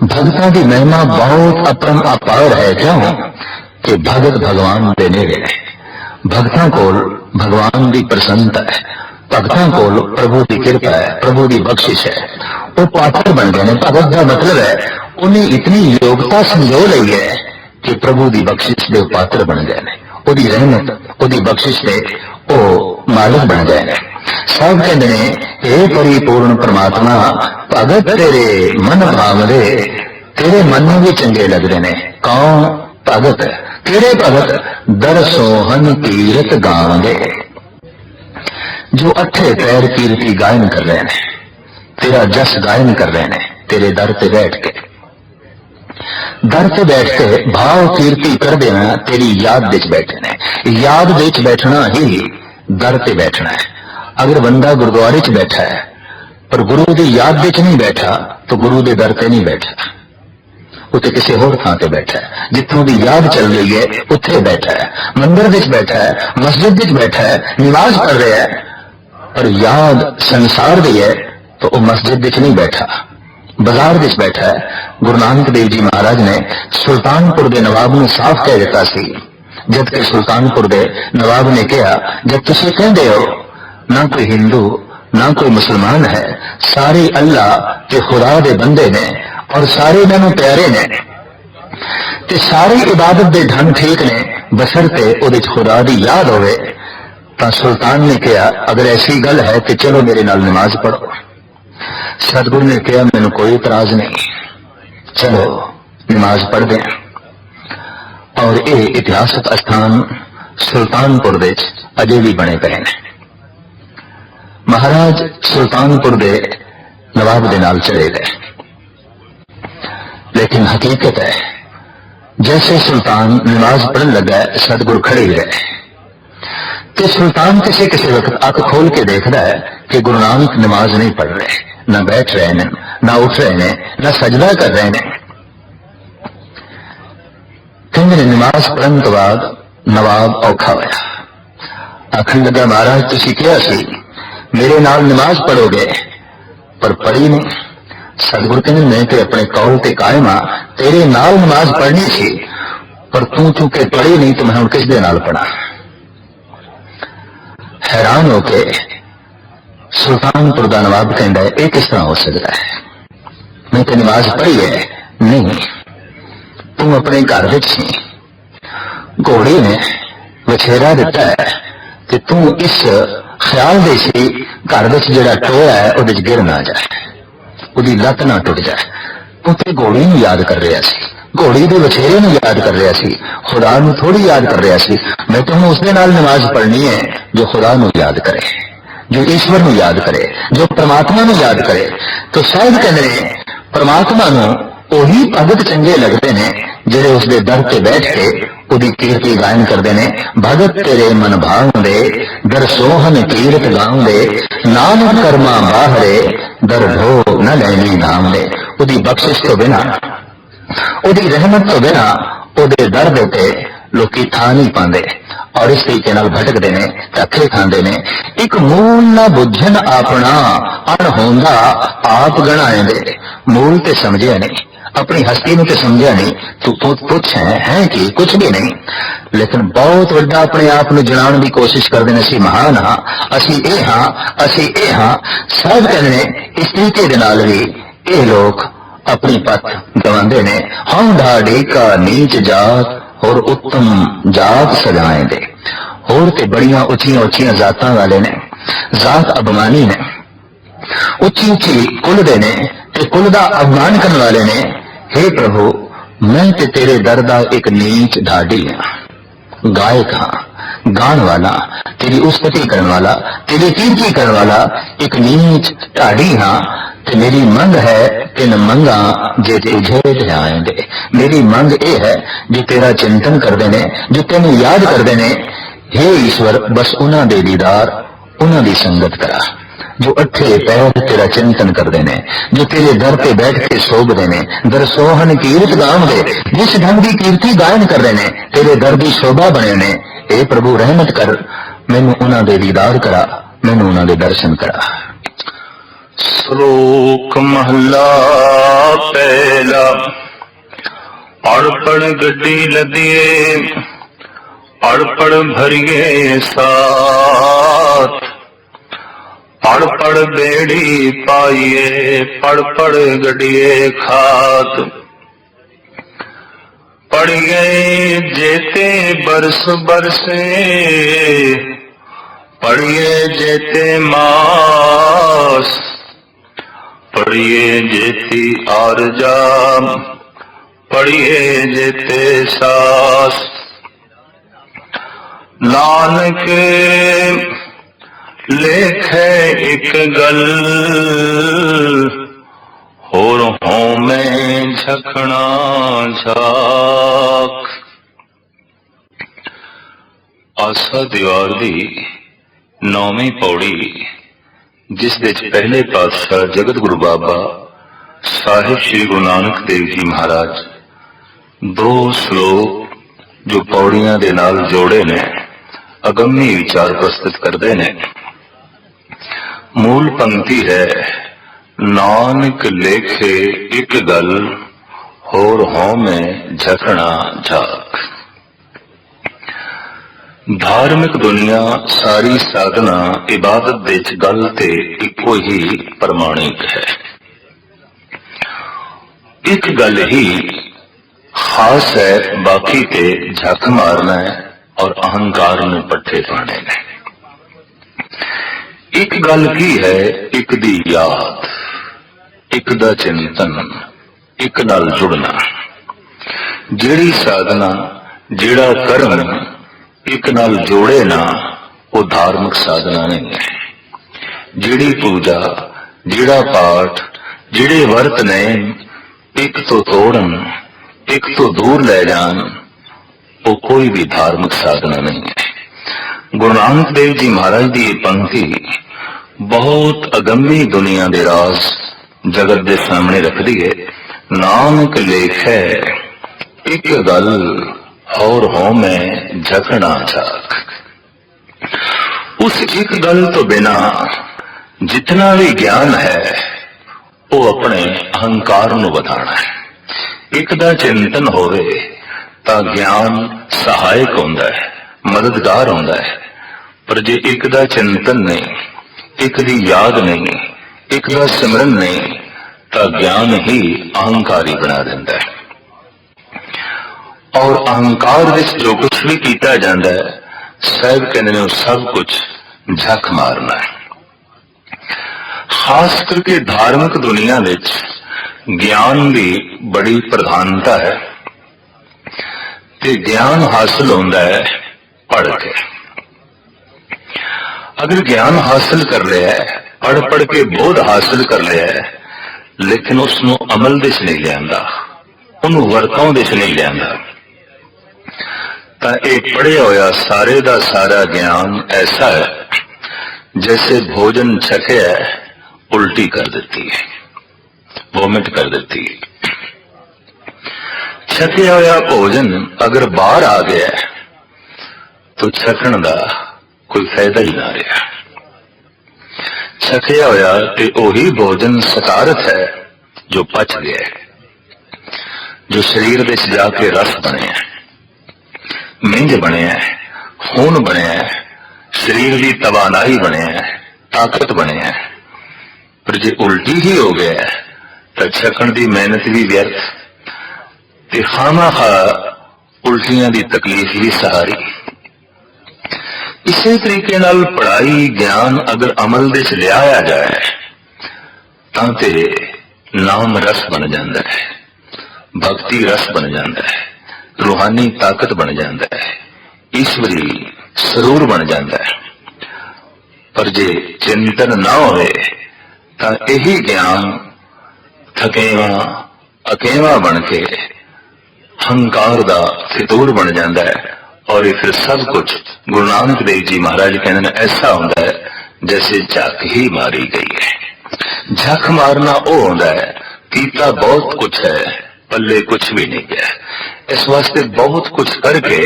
भगतां दी महिमा बहुत अपरम अपार है, क्यों कि भगत भगवान दे नेड़े ने। भगतां कोल भगवान दी प्रसन्नता है, भगतां कोल प्रभु दी कृपा है, प्रभु दी बख्शिश है। वो पात्र बन गए ने। भगत का मतलब है उन्हें इतनी योग्यता संजो ली है कि प्रभु दी बख्शिश दे पात्र बन गए ने, ओदी रहमत ओदी बख्शिश दे ओ मालिक बन गए ने। सब कहते ने हे परिपूर्ण परमात्मा, भगत तेरे मन भावदे, तेरे मन में भी चंगे लगते ने। कौन भगत? तेरे भगत दर सोहन कीरत गावदे, जो अठे पैर कीर्ति गायन कर रहे हैं, तेरा जस गायन कर रहे हैं, तेरे दर पे बैठ के, दर पे बैठ के भाव कीर्ति कर देना, तेरी याद विच बैठना है। याद विच बैठना ही दर पे बैठना है। अगर बंदा गुरुद्वारे च बैठा है पर गुरु की याद विच नहीं बैठा तो गुरु के दर पे नहीं बैठा, उत्ते किसी होर थां ते बैठा है। जिथों की याद चल रही है उत्थे बैठा है, मंदिर विच बैठा है, मस्जिद विच बैठा है, नमाज पढ़ रहा है, पर याद संसार दी है तो वह मस्जिद विच नहीं बैठा, बाजार विच बैठा है। गुरु नानक देव जी महाराज ने सुल्तानपुर के नवाब ने साफ कह दिता सी, जबकि सुल्तानपुर के नवाब ने कहा, जब तुसीं कहंदे हो ना कोई हिंदू ना कोई मुसलमान है, सारे अल्लाह के खुदा दे बंदे ने और सारे इन्हों प्यारे ने, ते सारी इबादत दे ढंग ठीक ने, बशर्ते उहदे च खुदा दी याद होवे। तो सुल्तान ने कहा, अगर ऐसी गल है तो चलो मेरे नाल नमाज पढ़ो। सतगुरु ने कहा, मैनू कोई इतराज नहीं, चलो नमाज पढ़ दें। और ये इतिहासक स्थान सुल्तानपुर दे अजे भी बने पे हैं। महाराज सुल्तानपुर दे नवाब दे नाल चले गए, लेकिन हकीकत है जैसे सुल्तान नमाज पढ़न लगा सतगुरु खड़े ही रहे। तो सुल्तान किसी किसी वक्त अख खोल के देखता है कि गुरु नानक नमाज नहीं पढ़ रहे, न बैठ रहे हैं, न उठ रहे हैं, न सजदा कर रहे हैं। कहते ने नमाज पढ़ने के बाद नवाब औखा होया, आखन लगा, महाराज तुसीं कहा सी मेरे नाल नमाज पढ़ोगे पर पढ़ी नहीं। सतगुरु कहते मैं तो अपने कौल ते कायम हाँ, तेरे नाल नमाज पढ़नी सी पर तू चूंकि पढ़ी नहीं तो मैं हुण किस दे नाल पढ़ा। हैरान होके सुल्तानपुर का नवाब कहता है, यह किस तरह हो सकता है, मैं तो नमाज पढ़ी है। नहीं, तू अपने घर विच सी, घोड़ी ने वछेरा दिता है कि तू इस ख्याल दे सी घर विच जिहड़ा टोया है उहदे च गिर ना जाए, उहदी लत ना टुट जाए। तू ते घोड़ी नूं याद कर रहा सी, घोड़ी दे वछेरे नूं याद कर रहा सी, खुदा नूं थोड़ी याद कर रहा सी। मैं तो हुण उसदे नाल नमाज पढ़नी है जो खुदा नूं याद करे, जो ईश्वर नूं याद करे, जो परमात्मा नूं याद करे। तो शायद कहते परमात्मा नूं ओही भगत चंगे लगते ने जिहड़े उसदे दर ते बैठ के उहदी कीर्ति गायन करते हैं। भगत तेरे मन भावदे, दर सोहन कीरत गावदे, नानक कर्मा बाहरे, दर ढो न लैनी नाम दे। उहदी बख्शिश तो बिना, उहदी रहमत तो बिना उहदे दर दे ते लोकी थां नहीं पांदे और इस तरीके नाल भटकदे ने, धक्के खांदे ने। एक मूल ना बुझन अपना अणहोंदा आप गणाए दे। मूल ते समझिया नहीं, अपनी हस्ती में तो समझा नहीं, तू कुछ है कि कुछ भी नहीं, लेकिन बहुत वड्डा अपने आप को जनाने की कोशिश करते हैं। असी महान हाँ, असी ए हाँ, असी ए हाँ। सब कहने इस तरीके के नाल भी ये लोग अपनी पथ गवांदे ने। हम ढाडी का नीच जात और उत्तम जात सजाए दे। होर ते बड़िया उचिया उचिया जातां वाले ने, जात अभिमानी ने, उची उची कुल दे ने ते कुल दा अभिमान करने वाले ने। हे प्रभु, मैं ते तेरे दर दा एक नीच ढाडी हाँ, गायक हाँ, गान वाला, तेरी उस्तति करने वाला, तेरी कीर्ति करने वाला एक नीच ढाडी हाँ। ते मेरी मंग है तीन मंगा जे तुझे ध्यान दे। मेरी मंग ये है जो तेरा चिंतन करते ने, जो तेन याद करते ने। हे ईश्वर, बस उन्हां दे दीदार, उन्हां दी संगत करा जो अठे पैर तेरा चिंतन करते ने, जो तेरे दर पे बैठ के शोभते ने। दर सोहन कीरत गाम दे, जिस ढंग की कीर्ति गायन कर रहे ने, तेरे दर की शोभा बने ने। ए प्रभु रहमत कर, मैनू उन्हां दे दीदार करा, मैनू उन्हां दे दर्शन करा। श्लोक महला पहला। पढ़ पढ़ गड्डी लदिए, पढ़ पढ़ भरिए साथ, पढ़ पढ़ बेड़ी पाइए, पढ़ पढ़ गड्डिए खात। पढ़ गए जेते बरस बरसे, पढ़िए जेते मास, पढ़िए जेती आरजा, पढ़िए जेते सास। नानक लेखे एक गल, होर हों में झकना झाक। आसा दीवार दी 9वीं पौड़ी, जिस दे पहले पातशाह जगत गुरु बाबा साहिब श्री गुरु नानक देव जी महाराज 2 श्लोक जो पौड़ियां दे नाल जोड़े ने अगम्य विचार प्रस्तुत करते ने। मूल पंक्ति है, नानक लेखे एक गल, होर हों में झकना झाक। धार्मिक दुनिया सारी साधना इबादत दे च गल ते इको ही प्रमाणिक है। एक गल ही खास है, बाकी ते झक मारना है और अहंकार में पट्ठे पाने ने। एक गल की है, एक दी याद, एक दा चिंतन, एक नाल जुड़ना। जिहड़ी साधना, जिहड़ा कर्म एक नाल जोड़े ना, वो धार्मिक साधना नहीं है। जिहड़ी पूजा, जिहड़ा पाठ, जिहड़े वर्त ने एक तो तोड़न, एक तो दूर ले जान, वो कोई भी धार्मिक साधना नहीं है। गुरु नानक देव जी महाराज की पंक्ति बहुत अगम्य दुनिया के राज जगत के सामने रख दी है। नानक लेखे एक गल, और हों में झकना झाक। उस एक गल तो बिना जितना भी ज्ञान है वो अपने अहंकार नूं वधाना है। एक दा चिंतन होवे तां ज्ञान सहायक होंदा है, मददगार होंदा है। पर जे एक दा चिंतन नहीं, एक दी याद नहीं, एक दा सिमरन नहीं, तां ज्ञान ही अहंकारी बना देंदा है। और अहंकार विच जो कुछ भी किया जाता है, साहब कहते हैं सब कुछ झक मारना है। खास करके धार्मिक दुनिया विच ज्ञान की बड़ी प्रधानता है कि ज्ञान हासिल होता है पढ़ के। अगर ज्ञान हासिल कर लिया है, पढ़ पढ़ के बोध हासिल कर लिया है, लेकिन उसनों अमल दिश नहीं लियांदा, उन्होंने वरतों दिश नहीं लियांदा, तो ये पढ़िया होया सारे दा सारा ज्ञान ऐसा है जैसे भोजन छके है, उल्टी कर देती है, वोमिट कर देती है। छके होया भोजन अगर बाहर आ गया तो छकन का कोई फायदा ही ना रहा। छकिया होया ते ओही भोजन सकारत है जो पच गया है, जो शरीर दे जाके रस बने है, मिंज बने है, खून बने है, शरीर की तवानाई बने है, ताकत बने है। पर जे उल्टी ही हो गया है तो छकन की मेहनत भी व्यर्थ ते खामा-खा उल्टियां की तकलीफ भी सहारी। इसी तरीके नाल पढ़ाई ज्ञान अगर अमल दे च लिया जाए तां ते नाम रस बन जाता है, भक्ति रस बन जाता है, रूहानी ताकत बन जाता है, ईश्वरी सरूर बन जाता है। पर जे चिंतन ना होवे तां यही ज्ञान थकेवा अकेवा बन के हंकार दा फितूर बन जाता है। और ये फिर सब कुछ गुरु नानक देव जी महाराज कहते हैं ऐसा होता है जैसे झक ही मारी गई है। झक मारना वो होता है कीता बहुत कुछ है, पल्ले कुछ भी नहीं गया। इस वास्ते बहुत कुछ करके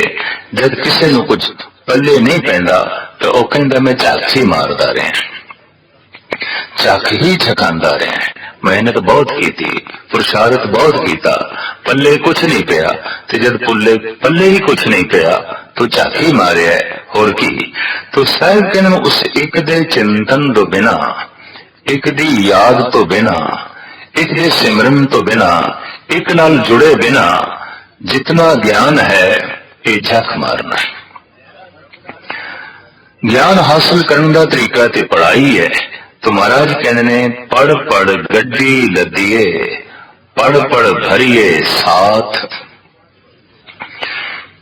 जब किसी को कुछ पल्ले नहीं पैंदा तो वह कहता मैं झक ही मारदा रहा, झक ही छकांदा रहा, मेहनत बहुत की थी, पुरुषार्थ बहुत किया, पल्ले कुछ नहीं पिया, ते जब पल्ले ही कुछ नहीं पिया तो झक ही मारिया होर की। तो साहिब कहने उस एक दे चिंतन तो बिना, एक दी याद तो बिना, एक दे सिमरन तो बिना, एक नाल जुड़े बिना जितना ज्ञान है ये झक मारना है। ज्ञान हासिल करने का तरीका ते पढ़ाई है। तो महाराज कहने ने पढ़ पढ़ गड्डी लदिए, पढ़ पढ़ भरिए साथ,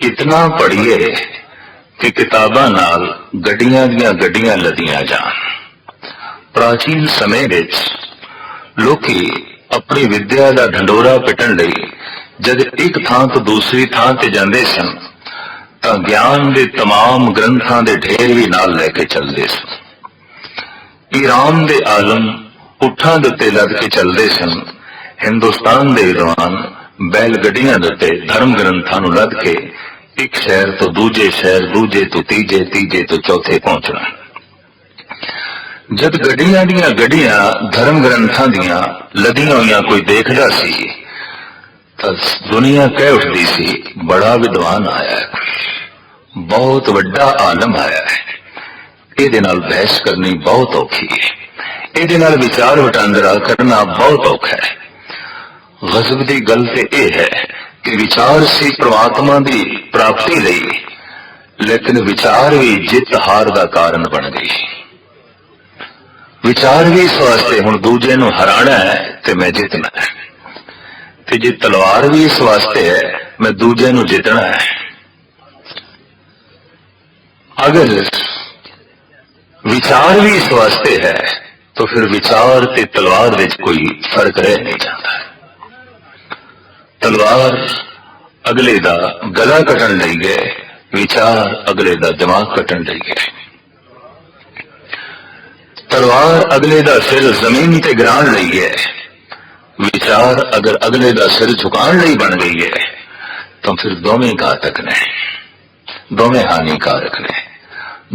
इतना पढ़िए कि किताबां नाल गड्डियां दियां गड्डियां लदियां जान। प्राचीन समय विच लोकी अपनी विद्या का ढंडोरा पिटण लई जद एक थां तो दूसरी थां ते जांदे सन तां ज्ञान दे तमाम ग्रंथां दे ढेर भी नाल लैके चलदे सन। ईरान दे आलम उठां दे उत्ते लद के चलदे सन। हिंदुस्तान दे विद्वान बैल गड्डियां दे उत्ते धर्म ग्रंथां नूं लद के एक शहर तो दूजे शहर, दूजे तो तीजे, तीजे तो चौथे पहुंचना। जब गड्डियां दियां गड्डियां धर्म ग्रंथां दियां लदियां होइयां कोई देखदा सी तां दुनिया कह उठदी सी बड़ा विद्वान आया है, बहुत वड्डा आलम आया है, ਇਹਦੇ ਨਾਲ ਬਹਿਸ ਕਰਨੀ ਬਹੁਤ ਔਖੀ ਹੈ, ਇਹਦੇ ਨਾਲ ਵਿਚਾਰ ਵਟਾਂਦਰਾ ਕਰਨਾ ਬਹੁਤ ਔਖਾ ਹੈ। ਗਜ਼ਬ ਦੀ ਗੱਲ ਤੇ ਇਹ ਹੈ ਕਿ ਵਿਚਾਰ ਸੀ ਪ੍ਰਮਾਤਮਾ ਦੀ ਪ੍ਰਾਪਤੀ ਲਈ, ਲੇਕਿਨ ਵਿਚਾਰ ਵੀ ਜਿੱਤ ਹਾਰ ਦਾ ਕਾਰਨ ਬਣ ਗਈ। ਵਿਚਾਰ ਵੀ ਇਸ ਵਾਸਤੇ ਹੁਣ ਦੂਜੇ ਨੂੰ ਹਰਾਣਾ ਹੈ ਤੇ ਮੈਂ ਜਿੱਤਣਾ ਹੈ, ਤੇ ਜੇ ਤਲਵਾਰ ਵੀ ਇਸ ਵਾਸਤੇ ਹੈ ਮੈਂ ਦੂਜੇ ਨੂੰ ਜਿੱਤਣਾ ਹੈ। अगर विचार भी इस वास्ते है तो फिर विचार ते तलवार विच कोई फर्क रह नहीं जाता। तलवार अगले दा गला कटन लई गए, विचार अगले दा दिमाग कटन लई गए। तलवार अगले दा सिर जमीन ते गिराण लई गए, विचार अगर अगले दा सिर झुकाण लई बन गई है तो फिर दोवें घातक ने, दोवें हानिकारक ने,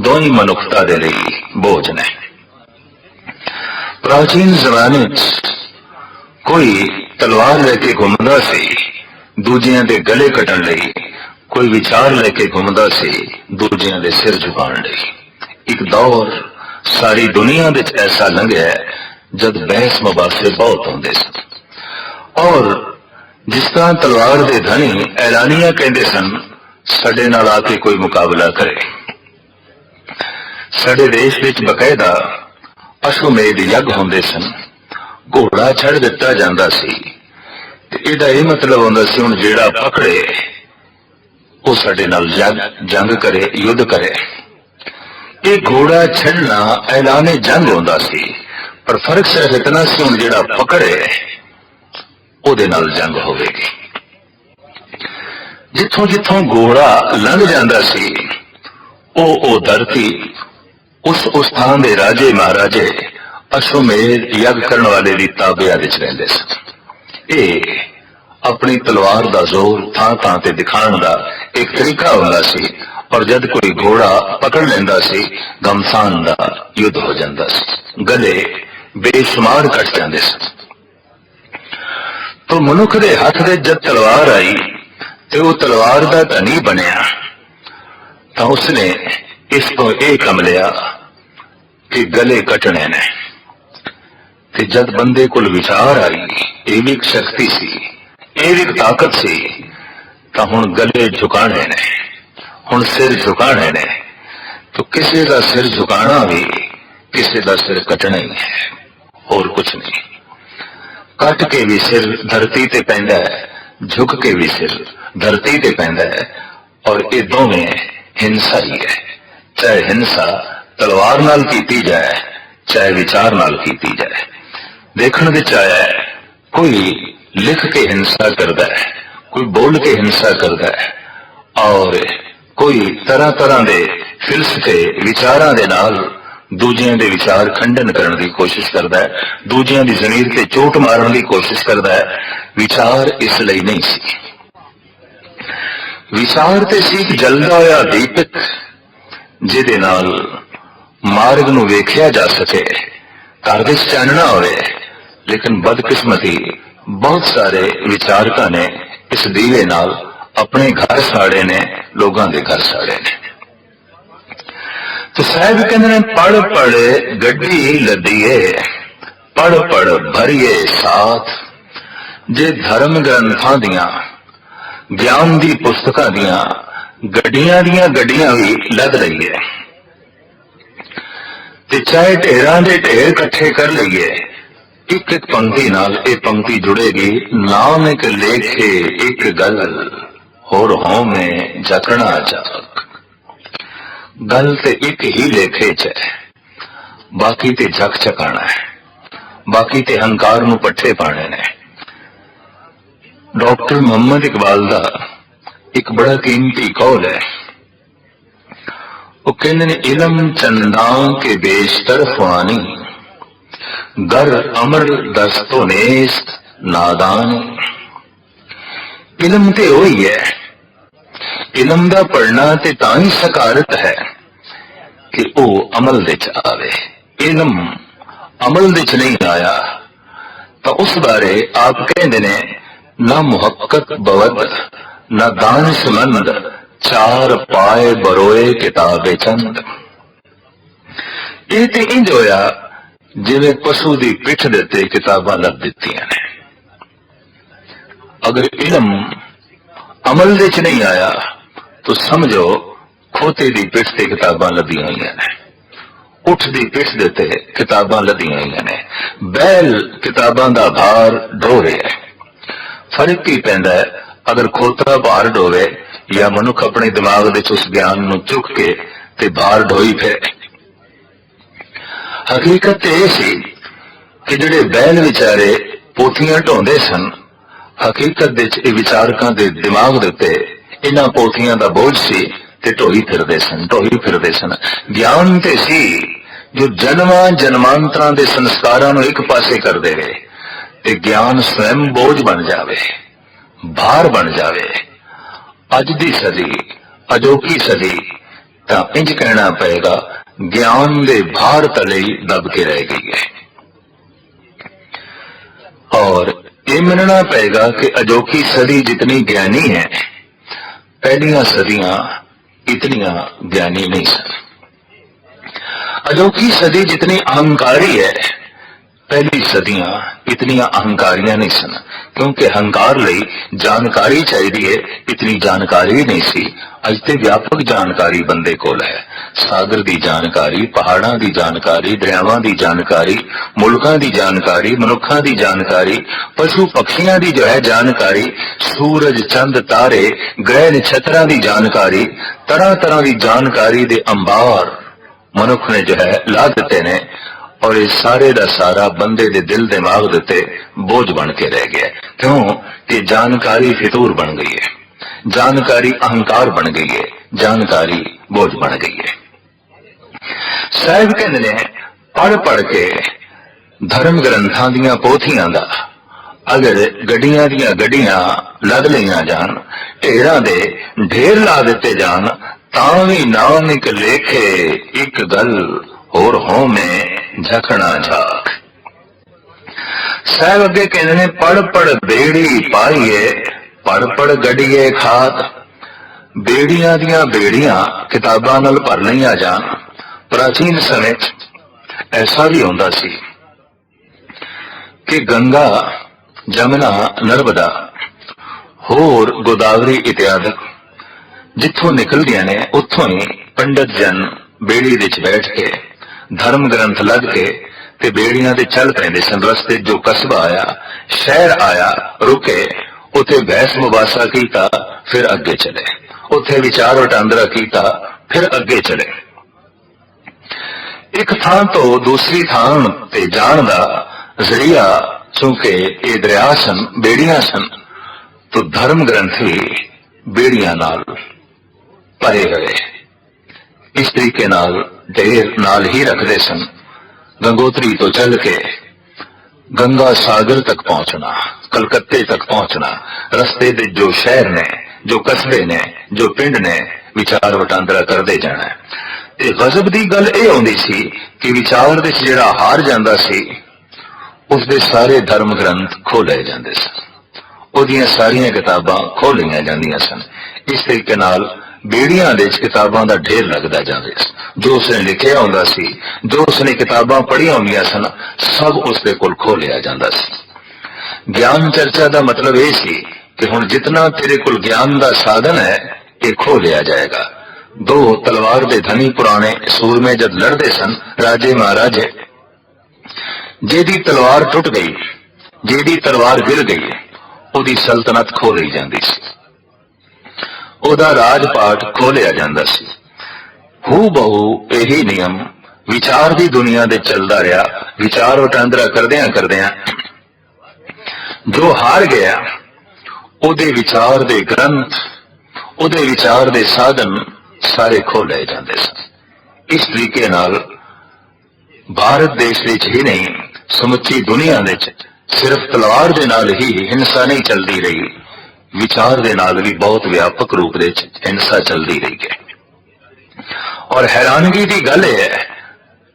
दोई मनुखता दे लई बोझ ने। प्राचीन जमाने कोई तलवार लेके घूमदा सी दूजियां दे गले कटन लई, कोई विचार लेके घूमदा सी दूजियां दे सिर झुकाण लई। एक दौर सारी दुनिया विच ऐसा लंघिया जद बहस मुबासे बहुत होंदे सन, और जिस तरह तलवार दे धनी ऐलानिया कहंदे सन साडे नाल आके कोई मुकाबला करे। साडे देश विच बकायदा अश्वमेध यज्ञ होंदे सन, घोड़ा छड़ दिता जांदा सी ते इहदा इह मतलब होंदा सी हुण जेड़ा पकड़े वो साडे नाल जंग करे, युद्ध करे। ये घोड़ा छड़ना ऐलाने जंग होंदा सी, पर फर्क सिर्फ इतना सी हुण जेड़ा पकड़े ओदे नाल जंग होवेगी। जिथों जिथों घोड़ा लंघ जांदा सी ओ धरती उस स्थान दे राजे महाराजे अश्वमेध यज्ञ करने वाले दी ताबिया विच रहिंदे सन। ये अपनी तलवार दा जोर थां थां ते दिखाण दा एक तरीका हुंदा सी, और जद कोई घोड़ा पकड़ लेंदा सी घमसान दा युद्ध हो जांदा सी, गले बेशुमार कट जांदे सन। तो मनुख दे हथ दे जद तलवार आई ते वो तलवार दा धनी बनिया तो उसने इसको यह कम लिया कि गले कटने ने। ते जद बंदे को विचार आई, ये भी एक शक्ति सी, ये भी एक ताकत सी, तो हुण गले झुकाने ने, हुण सिर झुकाने ने। तो किसी का सिर झुकाना भी किसी का सिर कटना ही है, और कुछ नहीं। कट के भी सिर धरती ते पैंदा है, झुक के भी सिर धरती ते पैंदा है, और ये दोवें हिंसा ही है। चाहे हिंसा तलवार नाल कीती जाए, चाहे विचार नाल कीती जाए। देखण विच आया है कोई लिख के हिंसा करदा है, कोई बोल के हिंसा करदा है, और कोई तरह तरह दे फिलसफे विचारां दे नाल दूजियां दे विचार खंडन करने की कोशिश करदा है, दूजियां दी ज़मीर ते चोट मारन की कोशिश करदा है। विचार इस लई नहीं सी, विचार ते सी जलदा होया दीपक ਜਿਹਦੇ ਨਾਲ ਮਾਰਗ ਨੂੰ ਵੇਖਿਆ ਜਾ ਸਕੇ, ਘਰ ਵਿੱਚ ਚਾਨਣਾ ਹੋਵੇ। ਲੇਕਿਨ ਬਦਕਿਸਮਤੀ ਬਹੁਤ ਸਾਰੇ ਵਿਚਾਰਕਾਂ ਨੇ ਇਸ ਦੀਵੇ ਨਾਲ ਆਪਣੇ ਘਰ ਸਾੜੇ ਨੇ, ਲੋਕਾਂ ਦੇ ਘਰ ਸਾੜੇ ਨੇ। ਤੇ ਸਾਹਿਬ ਕਹਿੰਦੇ ਨੇ ਪੜ ਪੜ ਗੱਡੀ ਲੱਦੀਏ, ਪੜ ਪੜ ਭਰੀਏ ਸਾਥ। ਜੇ ਧਰਮ ਗ੍ਰੰਥਾਂ ਦੀਆਂ, ਗਿਆਨ ਦੀ ਪੁਸਤਕਾਂ ਦੀਆਂ ਗੱਡੀਆਂ ਵੀ ਲੱਦ ਲਈਏ, ਤੇ ਚਾਹੇ ਢੇਰਾਂ ਦੇ ਢੇਰ ਇਕੱਠੇ ਕਰ ਲਈਏ, ਇੱਕ ਇੱਕ ਪੰਕਤੀ ਨਾਲ ਇਹ ਪੰਕਤੀ ਜੁੜੇਗੀ। ਨਾਨਕ ਲੇਖੇ ਇੱਕ ਗੱਲ, ਹੋਰ ਹੋਵੇਂ ਜਕਣਾ ਜਾਗ। ਗੱਲ ਤੇ ਇੱਕ ਹੀ ਲੇਖੇ ਚ ਹੈ, ਬਾਕੀ ਤੇ ਜਗ ਚਕਾਣਾ ਹੈ, ਬਾਕੀ ਤੇ ਹੰਕਾਰ ਨੂੰ ਪੱਠੇ ਪਾਣੇ ਨੇ। ਡਾਕਟਰ ਮੁਹੰਮਦ ਇਕਬਾਲ ਦਾ ਇੱਕ ਬੜਾ ਕੀਮਤੀ ਕੌਲ ਹੈ। ਉਹ ਕਹਿੰਦੇ ਨੇ ਇਲਮ ਚੰਦਾਂ ਕੇ ਬੇਸ਼ਤਰ ਫਾਨੀ, गर अमर दस्तो नेस्त नादान। इलम ते होई है, इलम दा पढ़ना ते तां ही सकारत है कि ओ अमल दे च आवे। इलम अमल दे च नहीं आया तो उस बारे आप कहंदे ने ना मुहक्कक बवद ना दानिशमंद, चार पाए बरोए किताबे चंद। ये ते इंज होया जिवें पशु की पिठ दे ते किताबां लग दित्तियां ने। अगर इलम अमल दे च नहीं आया तो समझो खोते की पिठ ते किताबां लदियां होईयां ने, उठ की पिठ दे ते किताबां लदियां होईयां ने। बैल किताबां दा भार ढो रहा है। फर्क की पैंदा है अगर खोता भार ढोवे या मनुख अपने दिमाग दे उस ज्ञान नूं चुक के ते भार ढोई फिरे। हकीकत यह सी कि जिहड़े बैल विचारे पोथियां ढोंदे सन, हकीकत दे विचारकां दे दिमाग दे उत्ते इन्हां पोथियां दा बोझ सी ते ढोई फिरदे सन। ज्ञान ते सी जो जन्मां जन्मांतरां दे संस्कारां नूं एक पासे कर देवे ते ज्ञान स्वयं बोझ बन जावे, भार बन जावे। अज दी सदी अजोकी सदी तां इंज कहना पएगा ज्ञान दे भार तले दब के रह गई है। और ये मानना पड़ेगा कि अजोकी सदी जितनी ज्ञानी है, पहलियां सदियां इतनियां ज्ञानी नहीं सन। अजोकी सदी जितनी अहंकारी है, पहली सदियां इतनियां अहंकारियां नहीं सन। क्योंकि अहंकार लई जानकारी चाहिए, इतनी जानकारी नहीं सी। अज ते व्यापक जानकारी बंदे कोल है। सागर की जानकारी, पहाड़ां की जानकारी, दरियावां की जानकारी, मुल्कां की जानकारी, मनुखां की जानकारी, पशु पक्षियां की जो है जानकारी, सूरज चंद तारे ग्रह नक्षत्रां की जानकारी, तरह तरह की जानकारी दे अंबार मनुख ने जो है ला दिते ने। और ये सारे दा सारा बंदे दे दिल दिमाग दे उत्ते बोझ बन के रह गया। क्यों कि जानकारी फितूर बन गई है, जानकारी अहंकार बन गई है, जानकारी बोझ बन गई है। साहिब कहते ने पढ़ पढ़ के धर्म ग्रंथां दियां पोथियां दा अगर गड्डियां दियां गड्डियां लद लईयां जान, ढेरां दे ढेर ला दिते जान, तां भी नानक लेखे एक गल, होर होवें झकना झाक। साहब अगे कहते ने पढ़ पढ़ बेड़ी पाईए, पढ़ पढ़ गड्डिए खात। बेड़ियां दियां बेड़ियां किताबां नाल भर लईयां जान। प्राचीन समय ऐसा भी होंदा सी कि गंगा, जमुना, नर्मदा होर गोदावरी इत्यादि जिथों निकलदियां ने, उत्थों ही पंडित जन बेड़ी विच बैठ के धर्म ग्रंथ लग के ते बेड़ियां ते चल पैंदे सन। रस्ते जो कस्बा आया, शहर आया, रुके, उथे बहस मुबासा कीता, फिर अगे चले। उथे विचार वटांदरा कीता, फिर अगे चले। एक थां तो दूसरी थां ते जाण दा जरिया चूंकि ये दरिया सन, बेड़ियां सन, तो धर्म ग्रंथ भी बेड़ियां नाल भरे गए। इस तरीके नाल ढेर नाल ही रखते सन। गंगोत्री तो चल के गंगा सागर तक पहुंचना, कलकत्ते तक पहुंचना, रस्ते दे जो शहर ने, जो कस्बे ने, जो पिंड ने, विचार वटांदरा करते जाना है। ਤੇ ਗਜ਼ਬ ਦੀ ਗੱਲ ਇਹ ਆਉਂਦੀ ਸੀ ਕਿ ਵਿਚਾਰ ਦੇ ਵਿੱਚ ਜਿਹੜਾ ਹਾਰ ਜਾਂਦਾ ਸੀ ਉਸਦੇ ਸਾਰੇ ਧਰਮ ਗ੍ਰੰਥ ਖੋਹ ਲਏ ਜਾਂਦੇ ਸਨ, ਉਹਦੀਆਂ ਸਾਰੀਆਂ ਕਿਤਾਬਾਂ ਖੋਹ ਲਈਆਂ ਜਾਂਦੀਆਂ ਸਨ। ਇਸ ਤਰੀਕੇ ਨਾਲ ਬੇੜੀਆਂ ਦੇ ਵਿੱਚ ਕਿਤਾਬਾਂ ਦਾ ਢੇਰ ਲੱਗਦਾ ਜਾਂਦਾ ਸੀ। ਜੋ ਉਸਨੇ ਲਿਖਿਆ ਹੁੰਦਾ ਸੀ, ਜੋ ਉਸਨੇ ਕਿਤਾਬਾਂ ਪੜ੍ਹੀਆਂ ਹੁੰਦੀਆਂ ਸਨ, ਸਭ ਉਸਦੇ ਕੋਲ ਖੋਹ ਲਿਆ ਜਾਂਦਾ ਸੀ। ਗਿਆਨ ਚਰਚਾ ਦਾ ਮਤਲਬ ਇਹ ਸੀ ਕਿ ਹੁਣ ਜਿਤਨਾ ਤੇਰੇ ਕੋਲ ਗਿਆਨ ਦਾ ਸਾਧਨ ਹੈ ਇਹ ਖੋਹ ਲਿਆ ਜਾਏਗਾ। ਦੋ ਤਲਵਾਰ ਦੇ ਧਨੀ ਪੁਰਾਣੇ ਸੂਰਮੇ ਜਦ ਲੜਦੇ ਸਨ, ਰਾਜੇ ਮਹਾਰਾਜੇ, ਜਿਹਦੀ ਤਲਵਾਰ ਟੁੱਟ ਗਈ, ਜਿਹਦੀ ਤਲਵਾਰ ਗਿਰ ਗਈ, ਉਹਦੀ ਸਲਤਨਤ ਖੋਹ ਲਈ ਜਾਂਦੀ ਸੀ, ਉਹਦਾ ਰਾਜਪਾਟ ਖੋਹ ਲਿਆ ਜਾਂਦਾ ਸੀ। ਹੂ ਬਹੂ ਇਹੀ ਨਿਯਮ ਵਿਚਾਰ ਦੀ ਦੁਨੀਆ ਦੇ ਚੱਲਦਾ ਰਿਹਾ। ਵਿਚਾਰ ਵਟਾਂਦਰਾ ਕਰਦਿਆਂ ਕਰਦਿਆਂ ਜੋ ਹਾਰ ਗਿਆ, ਉਹਦੇ ਵਿਚਾਰ ਦੇ ਗ੍ਰੰਥ, ਉਹਦੇ ਵਿਚਾਰ ਦੇ ਸਾਧਨ ਸਾਰੇ ਖੋਹ ਲਏ ਜਾਂਦੇ ਸਨ। ਇਸ ਤਰੀਕੇ ਨਾਲ ਭਾਰਤ ਦੇਸ਼ ਵਿੱਚ ਹੀ ਨਹੀਂ, ਸਮੁੱਚੀ ਦੁਨੀਆ ਵਿੱਚ ਸਿਰਫ ਤਲਵਾਰ ਦੇ ਨਾਲ ਹੀ ਹਿੰਸਾ ਨਹੀਂ ਚੱਲਦੀ ਰਹੀ, ਵਿਚਾਰ ਦੇ ਨਾਲ ਵੀ ਬਹੁਤ ਵਿਆਪਕ ਰੂਪ ਦੇ ਵਿੱਚ ਹਿੰਸਾ ਚੱਲਦੀ ਰਹੀ ਹੈ। ਔਰ ਹੈਰਾਨਗੀ ਦੀ ਗੱਲ ਇਹ ਹੈ,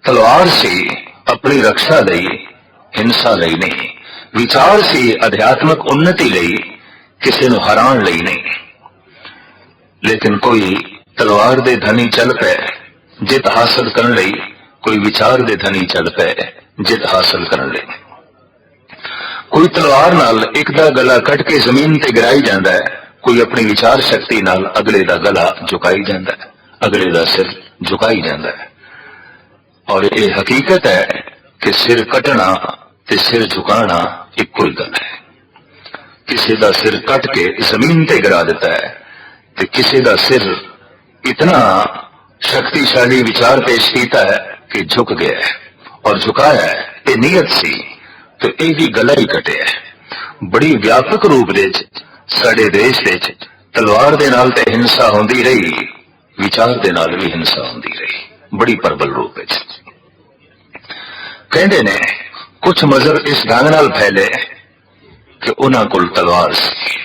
ਤਲਵਾਰ ਸੀ ਆਪਣੀ ਰੱਖਿਆ ਲਈ, ਹਿੰਸਾ ਲਈ ਨਹੀਂ। ਵਿਚਾਰ ਸੀ ਅਧਿਆਤਮਕ ਉન્નਤੀ ਲਈ, ਕਿਸੇ ਨੂੰ ਹਰਾਉਣ ਲਈ ਨਹੀਂ। ਲੇਕਿਨ ਕੋਈ ਤਲਵਾਰ ਦੇ ਧਨੀ ਚੱਲ ਪਏ ਜਿੱਤ ਹਾਸਲ ਕਰਨ ਲਈ, ਕੋਈ ਵਿਚਾਰ ਦੇ ਧਨੀ ਚੱਲ ਪਏ ਜਿੱਤ ਹਾਸਲ ਕਰਨ ਲਈ। ਕੋਈ ਤਲਵਾਰ ਨਾਲ ਇੱਕ ਦਾ ਗਲਾ ਕੱਟ ਕੇ ਜ਼ਮੀਨ ਤੇ ਗਿਰਾਈ ਜਾਂਦਾ ਹੈ, ਕੋਈ ਆਪਣੀ ਵਿਚਾਰ ਸ਼ਕਤੀ ਨਾਲ ਅਗਲੇ ਦਾ ਗਲਾ ਝੁਕਾਈ ਜਾਂਦਾ ਹੈ, ਅਗਲੇ ਦਾ ਸਿਰ ਝੁਕਾਈ ਜਾਂਦਾ ਹੈ। ਔਰ ਇਹ ਹਕੀਕਤ ਹੈ ਕਿ ਸਿਰ ਕੱਟਣਾ ਤੇ ਸਿਰ ਝੁਕਾਣਾ ਇੱਕੋ ਹੀ ਗੱਲ ਹੈ। ਕਿਸੇ ਦਾ ਸਿਰ ਕੱਟ ਕੇ ਜ਼ਮੀਨ ਤੇ ਗਿਰਾ ਦਿੱਤਾ ਹੈ ਤੇ ਕਿਸੇ ਦਾ ਸਿਰ इतना शक्तिशाली विचार पेश किया है कि झुक गया है, और झुकाया है ये नीयत सी तो यह भी गला ही कटे है। बड़ी व्यापक रूप दे साडे देश दे तलवार दे नाल ते हिंसा होंदी रही, विचार दे नाल भी हिंसा होंदी रही, बड़ी प्रबल रूप विच। कहंदे ने कुछ मजहब इस ढंग नाल फैले कि उन्हां कोल तलवार सी,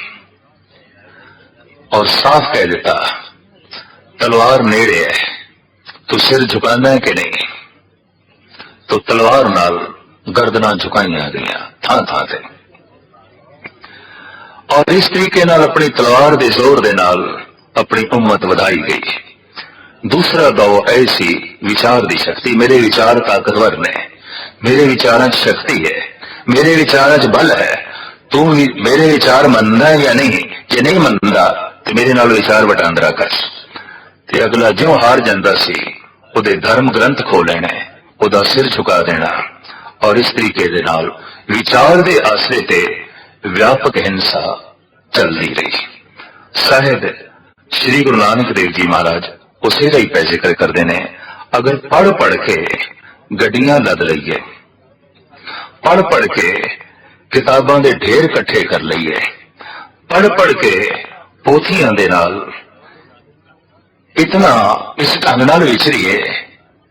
और साफ कह दिता तलवार नेड़े है, तू सिर झुकाना है कि नहीं। तो तलवार नाल गर्दना झुकाइया गई थां थां ते, और इस तरीके नाल अपनी तलवार के जोर दे नाल अपनी उम्मत वधाई गई। दूसरा दौर ऐसी विचार की शक्ति, मेरे विचार ताकतवर ने, मेरे विचार शक्ति है, मेरे विचार बल है, तू मेरे विचार मनदा है या नहीं, जे नहीं मनदा तो मेरे नाल विचार वटांदरा कर। ते अगला ज्यों हार जांदा सी, उहदे धर्म ग्रंथ खो लेने, उहदा सिर झुका देना, और इस तरीके दे नाल विचार दे आसरे ते व्यापक हिंसा चलती रही। साहिब श्री गुरु नानक देव जी महाराज उसे का ही पै जिक्र करते हैं, अगर पढ़ पढ़ के गड्डियां लद लईए, पढ़ पढ़ के किताबां दे ढेर इकट्ठे कर लईए, पढ़ पढ़ के पोथियां दे नाल इतना इस ढंग नाल विचरीए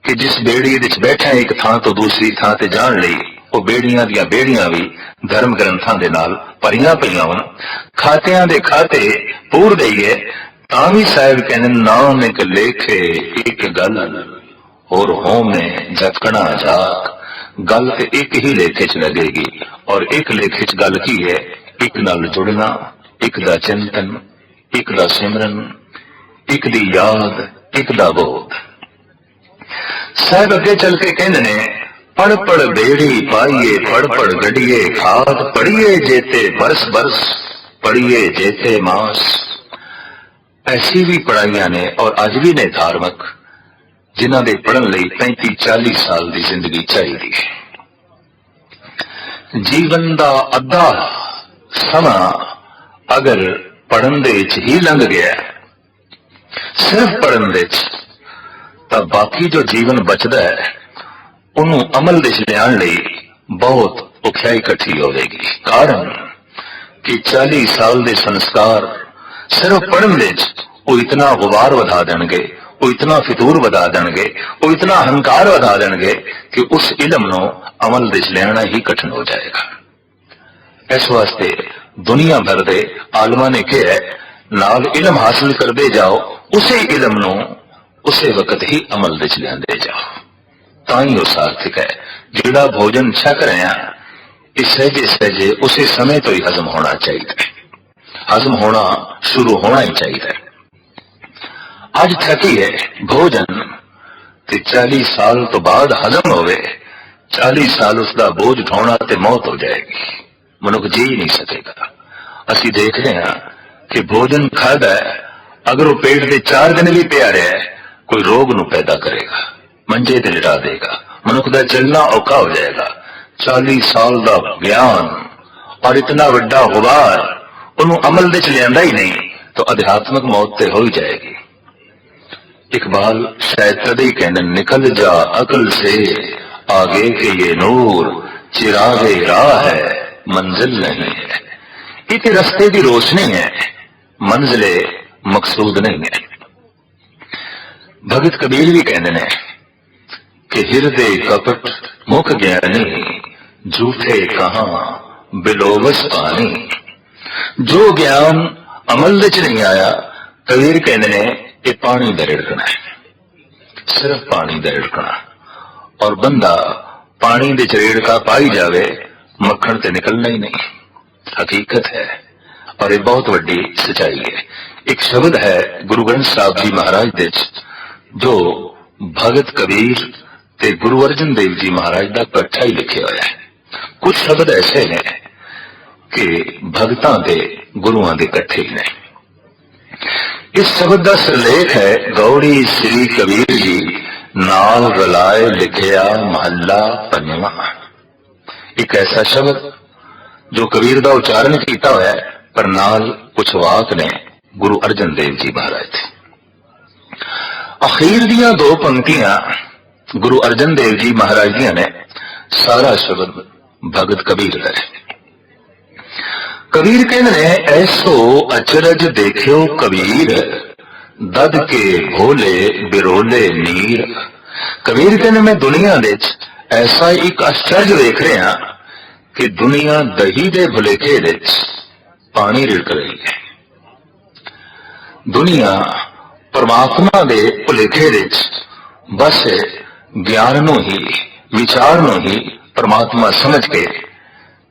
कि जिस बेड़ी विच बैठे एक थां तो दूसरी थां ते जाण लई वो बेड़ियां दियां बेड़ियां भी धर्म ग्रंथां दे नाल भरियां पईयां होण, खातियां दे खाते पूर दईए तां भी साहिब कहंदे नाम एक लेखे एक गल और होमे झकना जाक। गल ते एक ही लेखे च लगेगी, और एक लेखे च गल की है, एक नाल जुड़ना, एक दा चिंतन, एक दा सिमरन, एक दी याद, एक दा बोध। साहब अगे चल के कहते ने पढ़ पढ़ बेड़ी पाइए, पढ़ पढ़ गढ़िए खाद, पढ़िए जेते बरस बरस, पढ़िए जेते मास। ऐसी भी पढ़ाइयां ने और अज भी ने धार्मिक, जिन्हां दे पढ़न लई 35-40 साल की जिंदगी चाहिए। जीवन दा अद्धा समा अगर पढ़न दे विच ही लंघ गया, सिर्फ पढ़न दे तो बाकी जो जीवन बचता है उन्होंने अमल दे लियाण लई बहुत औखियाई इकट्ठी होगी। कारण कि 40 साल दे संस्कार सिर्फ पढ़न दे वो इतना गुबार वधा देंगे, वो इतना फितूर वधा देंगे, वो इतना अहंकार वधा देंगे कि उस इलम नो अमल दे लियाना ही कठिन हो जाएगा। इस वास्ते दुनिया भर के आलमा ने कहा नाल इलम हासिल करते जाओ, उसे इलम नो ਉਸੇ ਵਕਤ ਹੀ ਅਮਲ ਵਿੱਚ ਲਿਆਂਦੇ ਜਾਓ, ਤਾਂ ਹੀ ਉਹ ਸਾਰਥਕ ਹੈ। ਜਿਹੜਾ ਭੋਜਨ ਛਕ ਰਹੇ ਹਾਂ ਇਹ ਸਹਿਜੇ ਸਹਿਜੇ ਉਸੇ ਸਮੇਂ ਤੋਂ ਹੀ ਹਜ਼ਮ ਹੋਣਾ ਚਾਹੀਦਾ ਹੈ, ਹਜ਼ਮ ਹੋਣਾ ਸ਼ੁਰੂ ਹੋਣਾ ਹੀ ਚਾਹੀਦਾ ਹੈ। ਅੱਜ ਥਕੀ ਹੈ ਭੋਜਨ ਤੇ 40 ਸਾਲ ਤੋਂ ਬਾਅਦ ਹਜ਼ਮ ਹੋਵੇ, 40 ਸਾਲ ਉਸ ਦਾ ਬੋਝ ਉਠਾਉਣਾ ਤੇ ਮੌਤ ਹੋ ਜਾਏਗੀ, ਮਨੁੱਖ ਜੀ ਨਹੀਂ ਸਕੇਗਾ। ਅਸੀਂ ਦੇਖਦੇ ਹਾਂ ਕਿ ਭੋਜਨ ਖਾਦਾ ਅਗਰ ਉਹ ਪੇਟ ਦੇ 4 ਦਿਨ ਵੀ ਪਿਆ ਰਿਹਾ ਕੋਈ ਰੋਗ ਨੂੰ ਪੈਦਾ ਕਰੇਗਾ, ਮੰਜੇ ਤੇ ਲਿਟਾ ਦੇਗਾ, ਮਨੁੱਖ ਦਾ ਚੱਲਣਾ ਔਖਾ ਹੋ ਜਾਏਗਾ। 40 ਸਾਲ ਦਾ ਗਿਆਨ ਔਰ ਇਤਨਾ ਵੱਡਾ ਗੁਬਾਰ ਉਹਨੂੰ ਅਮਲ ਵਿੱਚ ਲਿਆਂਦਾ ਹੀ ਨਹੀਂ ਤਾਂ ਅਧਿਆਤਮਕ ਮੌਤ ਤੇ ਹੋ ਹੀ ਜਾਏਗੀ। इकबाल शायद तद ही कहने निकल जा अकल से आगे के ये नूर चिरागे राह है मंजिल नहीं है। एक रस्ते की रोशनी है, मंजिले मकसूद नहीं है। भगत कबीर भी कहते हैं कि हिरदे कपट मुख ज्ञानी झूठे कहां बिलोवस पानी। जो ज्ञान अमल विच नहीं आया, कबीर कहते हैं ये पानी का रिड़कना है, सिर्फ पानी का रिड़कना। और बंदा पानी दे रेड़का पाई जावे मक्खन ते निकलना ही नहीं, हकीकत है और ये बहुत बड़ी सच्चाई है। एक शब्द है गुरु ग्रंथ साहब जी महाराज दे जो भगत कबीर ते गुरु अर्जन देव जी महाराज का इकट्ठा ही लिखे हुआ है। कुछ शब्द ऐसे हैं कि भगतां दे गुरुआं दे इकट्ठे ही ने। इस शब्द का सिरलेख है गौड़ी श्री कबीर जी नाल रलाए लिखिया महला पंजवा। एक ऐसा शब्द जो कबीर का उच्चारण किया हुआ है पर नाल कुछ वाक ने गुरु अर्जन देव जी महाराज थे। अखीर दियां 2 पंक्तियां गुरु अर्जन देव जी महाराज दियां ने, सारा शब्द भगत कबीर का है। कबीर कहते हैं ऐसो अचरज देखियो कबीर दद के भोले बिरोले नीर। कबीर कहते मैं दुनिया विच ऐसा एक आश्चर्य देख रहा कि दुनिया दही दे भुलेखे विच पानी रिड़क रही है। दुनिया परमात्मा दे भुलेखे विच बस ज्ञान नूं ही विचार नूं ही परमात्मा समझ के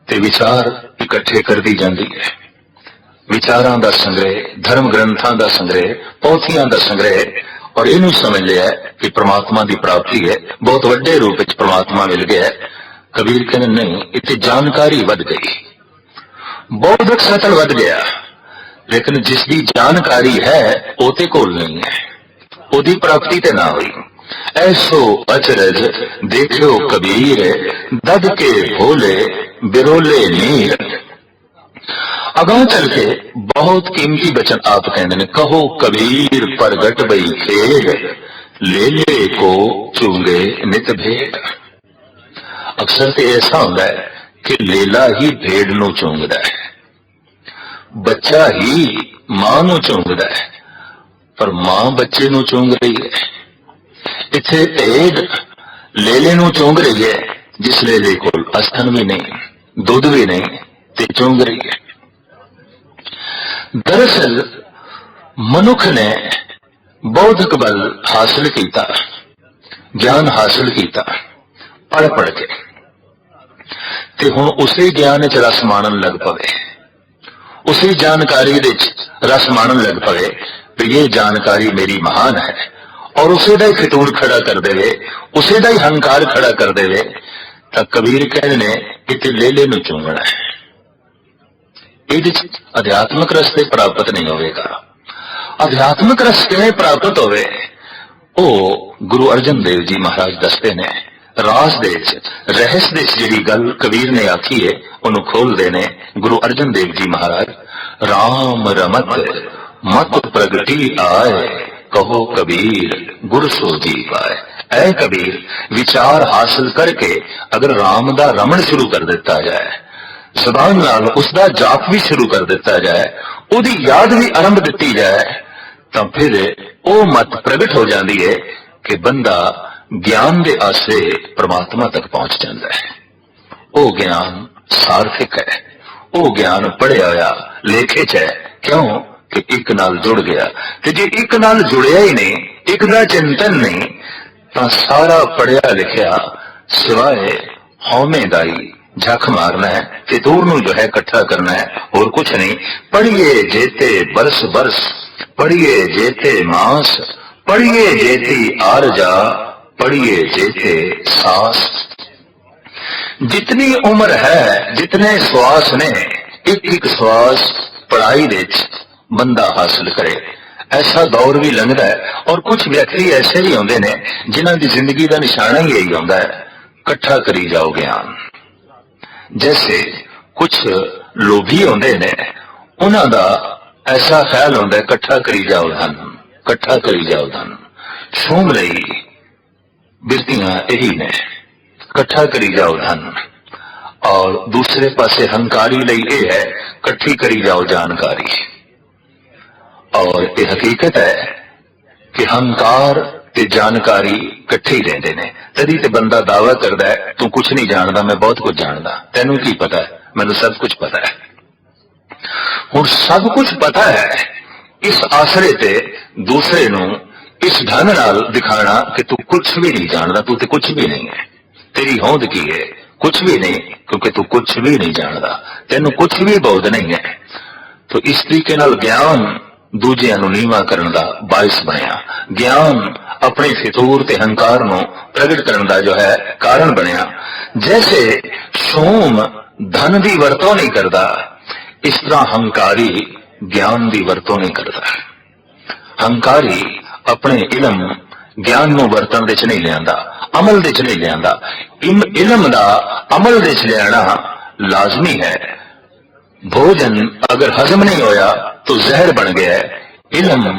ते विचार इकट्ठे कर दी जाती है। विचारां दा संग्रह, धर्म ग्रंथां दा संग्रह, पोथियां दा संग्रह, और इनू समझ लिया कि परमात्मा की प्राप्ति है, बहुत वड्डे रूप में परमात्मा मिल गया है। कबीर कहने नहीं, इतनी जानकारी वध गई, बौद्धिक सतल वध गया, लेकिन जिसकी जानकारी है ओते कोल नहीं है, ओदी प्राप्ति ते ना हुई। ऐसो अचरज देखियो कबीर दद के भोले बिरोले नीर। अगों चल के बहुत कीमती वचन आप कहते हैं, कहो कबीर प्रगट बई खेड ले ले को चूंगे नित भेड़। अक्सर तो ऐसा होता है कि लेला ही भेड़ नू चूंगदा है, बच्चा ही मां नू चूंगदा है, पर मां बच्चे नू चूंग रही है। इत्थे भेड़ लेले नू चूंग रही है, जिस लेले को अस्थन भी नहीं, दुध भी नहीं, ते चूंग रही है। दरअसल मनुख ने बौद्धिक बल हासिल किया, ज्ञान हासिल किया पढ़ पढ़ के, ते हुण उसे ज्ञान च रस माणन लग पवे, उसी जानकारी विच रस माणन लग पवे कि ये जानकारी मेरी महान है, और उसे दा ही फितूर खड़ा कर देवे, उसे दा ही हंकार खड़ा कर देवे, तो कबीर कहने ने इत्थे लेले नू चूंगना है। ये अध्यात्मक रस्ते प्राप्त नहीं होगा। अध्यात्मक रस किवें प्राप्त होवे ओ गुरु अर्जन देव जी महाराज दसते ने। रास दे रहस्य दे जिहड़ी गल कबीर ने आखी है उन्होंने खोल देने गुरु अर्जन देव जी महाराज। राम रमत मत प्रगटी आए कहो कबीर गुर सो जी पाए। ऐ कबीर विचार हासिल करके अगर राम दा रमण शुरू कर दिता जाए, जबान नाल उसका जाप भी शुरू कर दिता जाए, उदी याद भी आरंभ दिती जाए, तो फिर वो मत प्रगट हो जाती है कि बंदा ज्ञान के आसरे परमात्मा तक पहुंच जाता है। वो ज्ञान सार्थक है, वो ज्ञान पढ़िया होया लेखे च है। क्यों ਕਿ ਇੱਕ ਨਾਲ ਜੁੜ ਗਿਆ। ਤੇ ਜੇ ਇੱਕ ਨਾਲ ਜੁੜਿਆ ਹੀ ਨਹੀਂ, ਇੱਕ ਦਾ ਚਿੰਤਨ ਨਹੀਂ, ਤਾਂ ਸਾਰਾ ਪੜਿਆ ਲਿਖਿਆ ਸਿਵਾਏ ਹਉਮੈ ਦਾ ਹੀ झक मारना है, फितूर नूं जो है इकट्ठा करना है, और कुछ नहीं। पढ़िए जेते बरस बरस, पढ़िए जेते मास, पढ़िए जेती आरजा, पढ़िए जेते सास। जितनी उम्र है, जितने श्वास ने, एक एक श्वास पढ़ाई दे बंदा हासिल करे। ऐसा दौर भी लंघदा है, और कुछ व्यक्ति ऐसे भी होंदे ने जिन्हां दी जिंदगी दा निशाना ही यही होंदा है, इकट्ठा करी जाओ ज्ञान। जैसे कुछ लोभी होंदे ने, उन्हां दा ऐसा ख्याल होंदा है इकट्ठा करी जाओ धन, इकट्ठा करी जाओ धन। शूम लई बिरतियां यही ने, इकट्ठा करी जाओ धन। और दूसरे पासे हंकारी लई ये है, इकट्ठी करी जाओ जानकारी। और ये हकीकत है कि हंकार ते जानकारी इकट्ठे ही रहते ने। तदी ते बंदा दावा करता है तू कुछ नहीं जानता, मैं बहुत कुछ जानता। तेनू की पता है? मैनू सब कुछ पता है। हुण सब कुछ पता है, इस आसरे ते दूसरे नू इस ढंग नाल दिखाना कि तू कुछ भी नहीं जानता, तू ते कुछ भी नहीं है, तेरी होंद की है कुछ भी नहीं, क्योंकि तू कुछ भी नहीं जानता, तेनू कुछ भी बोध नहीं है। तो इस तरीके नाल ज्ञान दूजिਆਂ ਨੂੰ ਨੀਵਾਂ ਕਰਨ ਦਾ ਬਾਇਸ ਬਣਿਆ। ਗਿਆਨ ਆਪਣੇ ਫਿਤੂਰ ਤੇ ਹੰਕਾਰ ਨੂੰ ਪ੍ਰਗਟ ਕਰਨ ਦਾ ਜੋ ਹੈ ਕਾਰਨ ਬਣਿਆ। ਜੈਸੇ ਸ਼ੂਮ ਧਨ ਦੀ ਵਰਤੋਂ ਨਹੀਂ ਕਰਦਾ, ਇਸ ਤਰ੍ਹਾਂ ਹੰਕਾਰੀ ਗਿਆਨ ਦੀ ਵਰਤੋਂ ਨਹੀਂ ਕਰਦਾ। ਹੰਕਾਰੀ ਆਪਣੇ ਇਲਮ ਗਿਆਨ ਨੂੰ ਵਰਤਣ ਦੇ ਚ ਨਹੀਂ ਲਿਆਂਦਾ, ਅਮਲ ਦੇ ਚ ਨਹੀਂ ਲਿਆਂਦਾ। ਇਲਮ ਦਾ ਅਮਲ ਦੇ ਚ ਲਿਆਣਾ ਲਾਜ਼ਮੀ है। भोजन अगर हजम नहीं होया तो जहर बन गया है, इल्म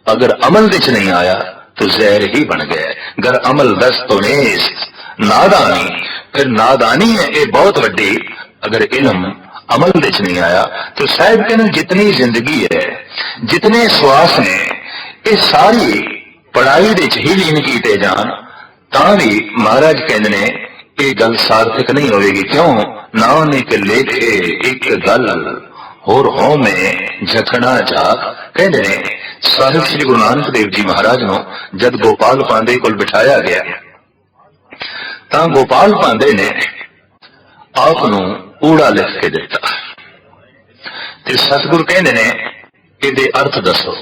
अगर अमल विच नहीं आया तो जहर ही बन गया है। अगर अमल दस तो नेस नादानी, फिर नादानी है ये बहुत वड्डी। अगर इल्म अमल विच नहीं आया तो साहिब कहने जितनी जिंदगी है, जितने श्वास ने, ये सारी पढ़ाई विच ही लीन कीते जान, तां भी महाराज कहते ने ये गल सार्थक नहीं होगी। क्यों? नानक लेखे एक गल होर हो में झखना जाग। कहते ने साहिब श्री गुरु नानक देव जी महाराज नूं जद गोपाल पांडे कोल बिठाया गया, तां गोपाल पांडे ने आप नूं ऊड़ा लिख के दिता ते सतगुरु कहते ने इहदे अर्थ दसो,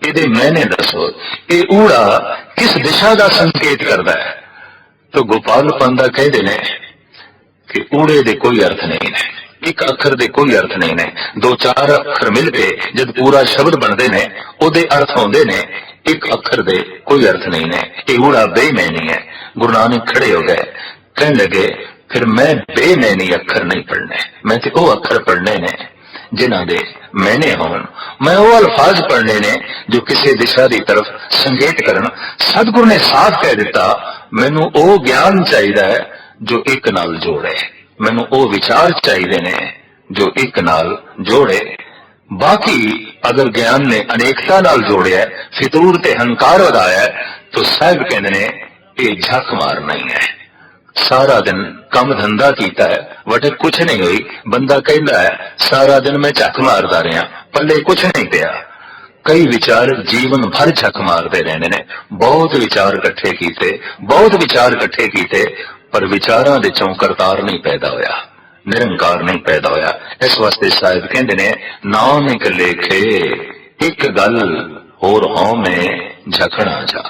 इहदे मैने दसो, ये ऊड़ा किस दिशा का संकेत करता है। तो गोपाल पांडा कहते ने कि ऊड़े दे कोई अर्थ नहीं ने, एक अखर दे कोई अर्थ नहीं ने। दो चार अखर मिल के जब पूरा शब्द बनते ने ओदे अर्थ होंदे ने, एक अखर दे कोई अर्थ नहीं ने। ये ऊड़ा बेमैनी है। गुरु नानक खड़े हो गए, कहने लगे फिर मैं बेमैनी अखर नहीं पढ़ने, मैं तो वो अखर पढ़ने ने जिन्हां दे मैंने होन, मैं वो अल्फाज पढ़ने ने जो किसी दिशा की तरफ संकेत करन। सतगुरु ने साफ कह दिता मैनू वो ज्ञान चाहिए है जो एक नाल जोड़े, मैनू वो विचार चाहिए ने जो एक नाल जोड़े। बाकी अगर ज्ञान ने अनेकता नाल जोड़िया, फितूर ते हंकार वधाया, तो साहिब कहते ने ये झक मारना ही है। सारा दिन कम धंधा कीता है, वटे कुछ नहीं हुई। बंदा कहता है सारा दिन मैं झक मारदा रहा, पल्ले कुछ नहीं पिया। कई विचार जीवन भर झक मारते रहने ने। बहुत विचार इकट्ठे कीते, बहुत विचार इकट्ठे कीते, पर विचारां दे चों करतार नहीं पैदा होया, निरंकार नहीं पैदा होया। इस वास्ते साहिब कहते ने नानक लेखे एक गल होर हों में झखना जा।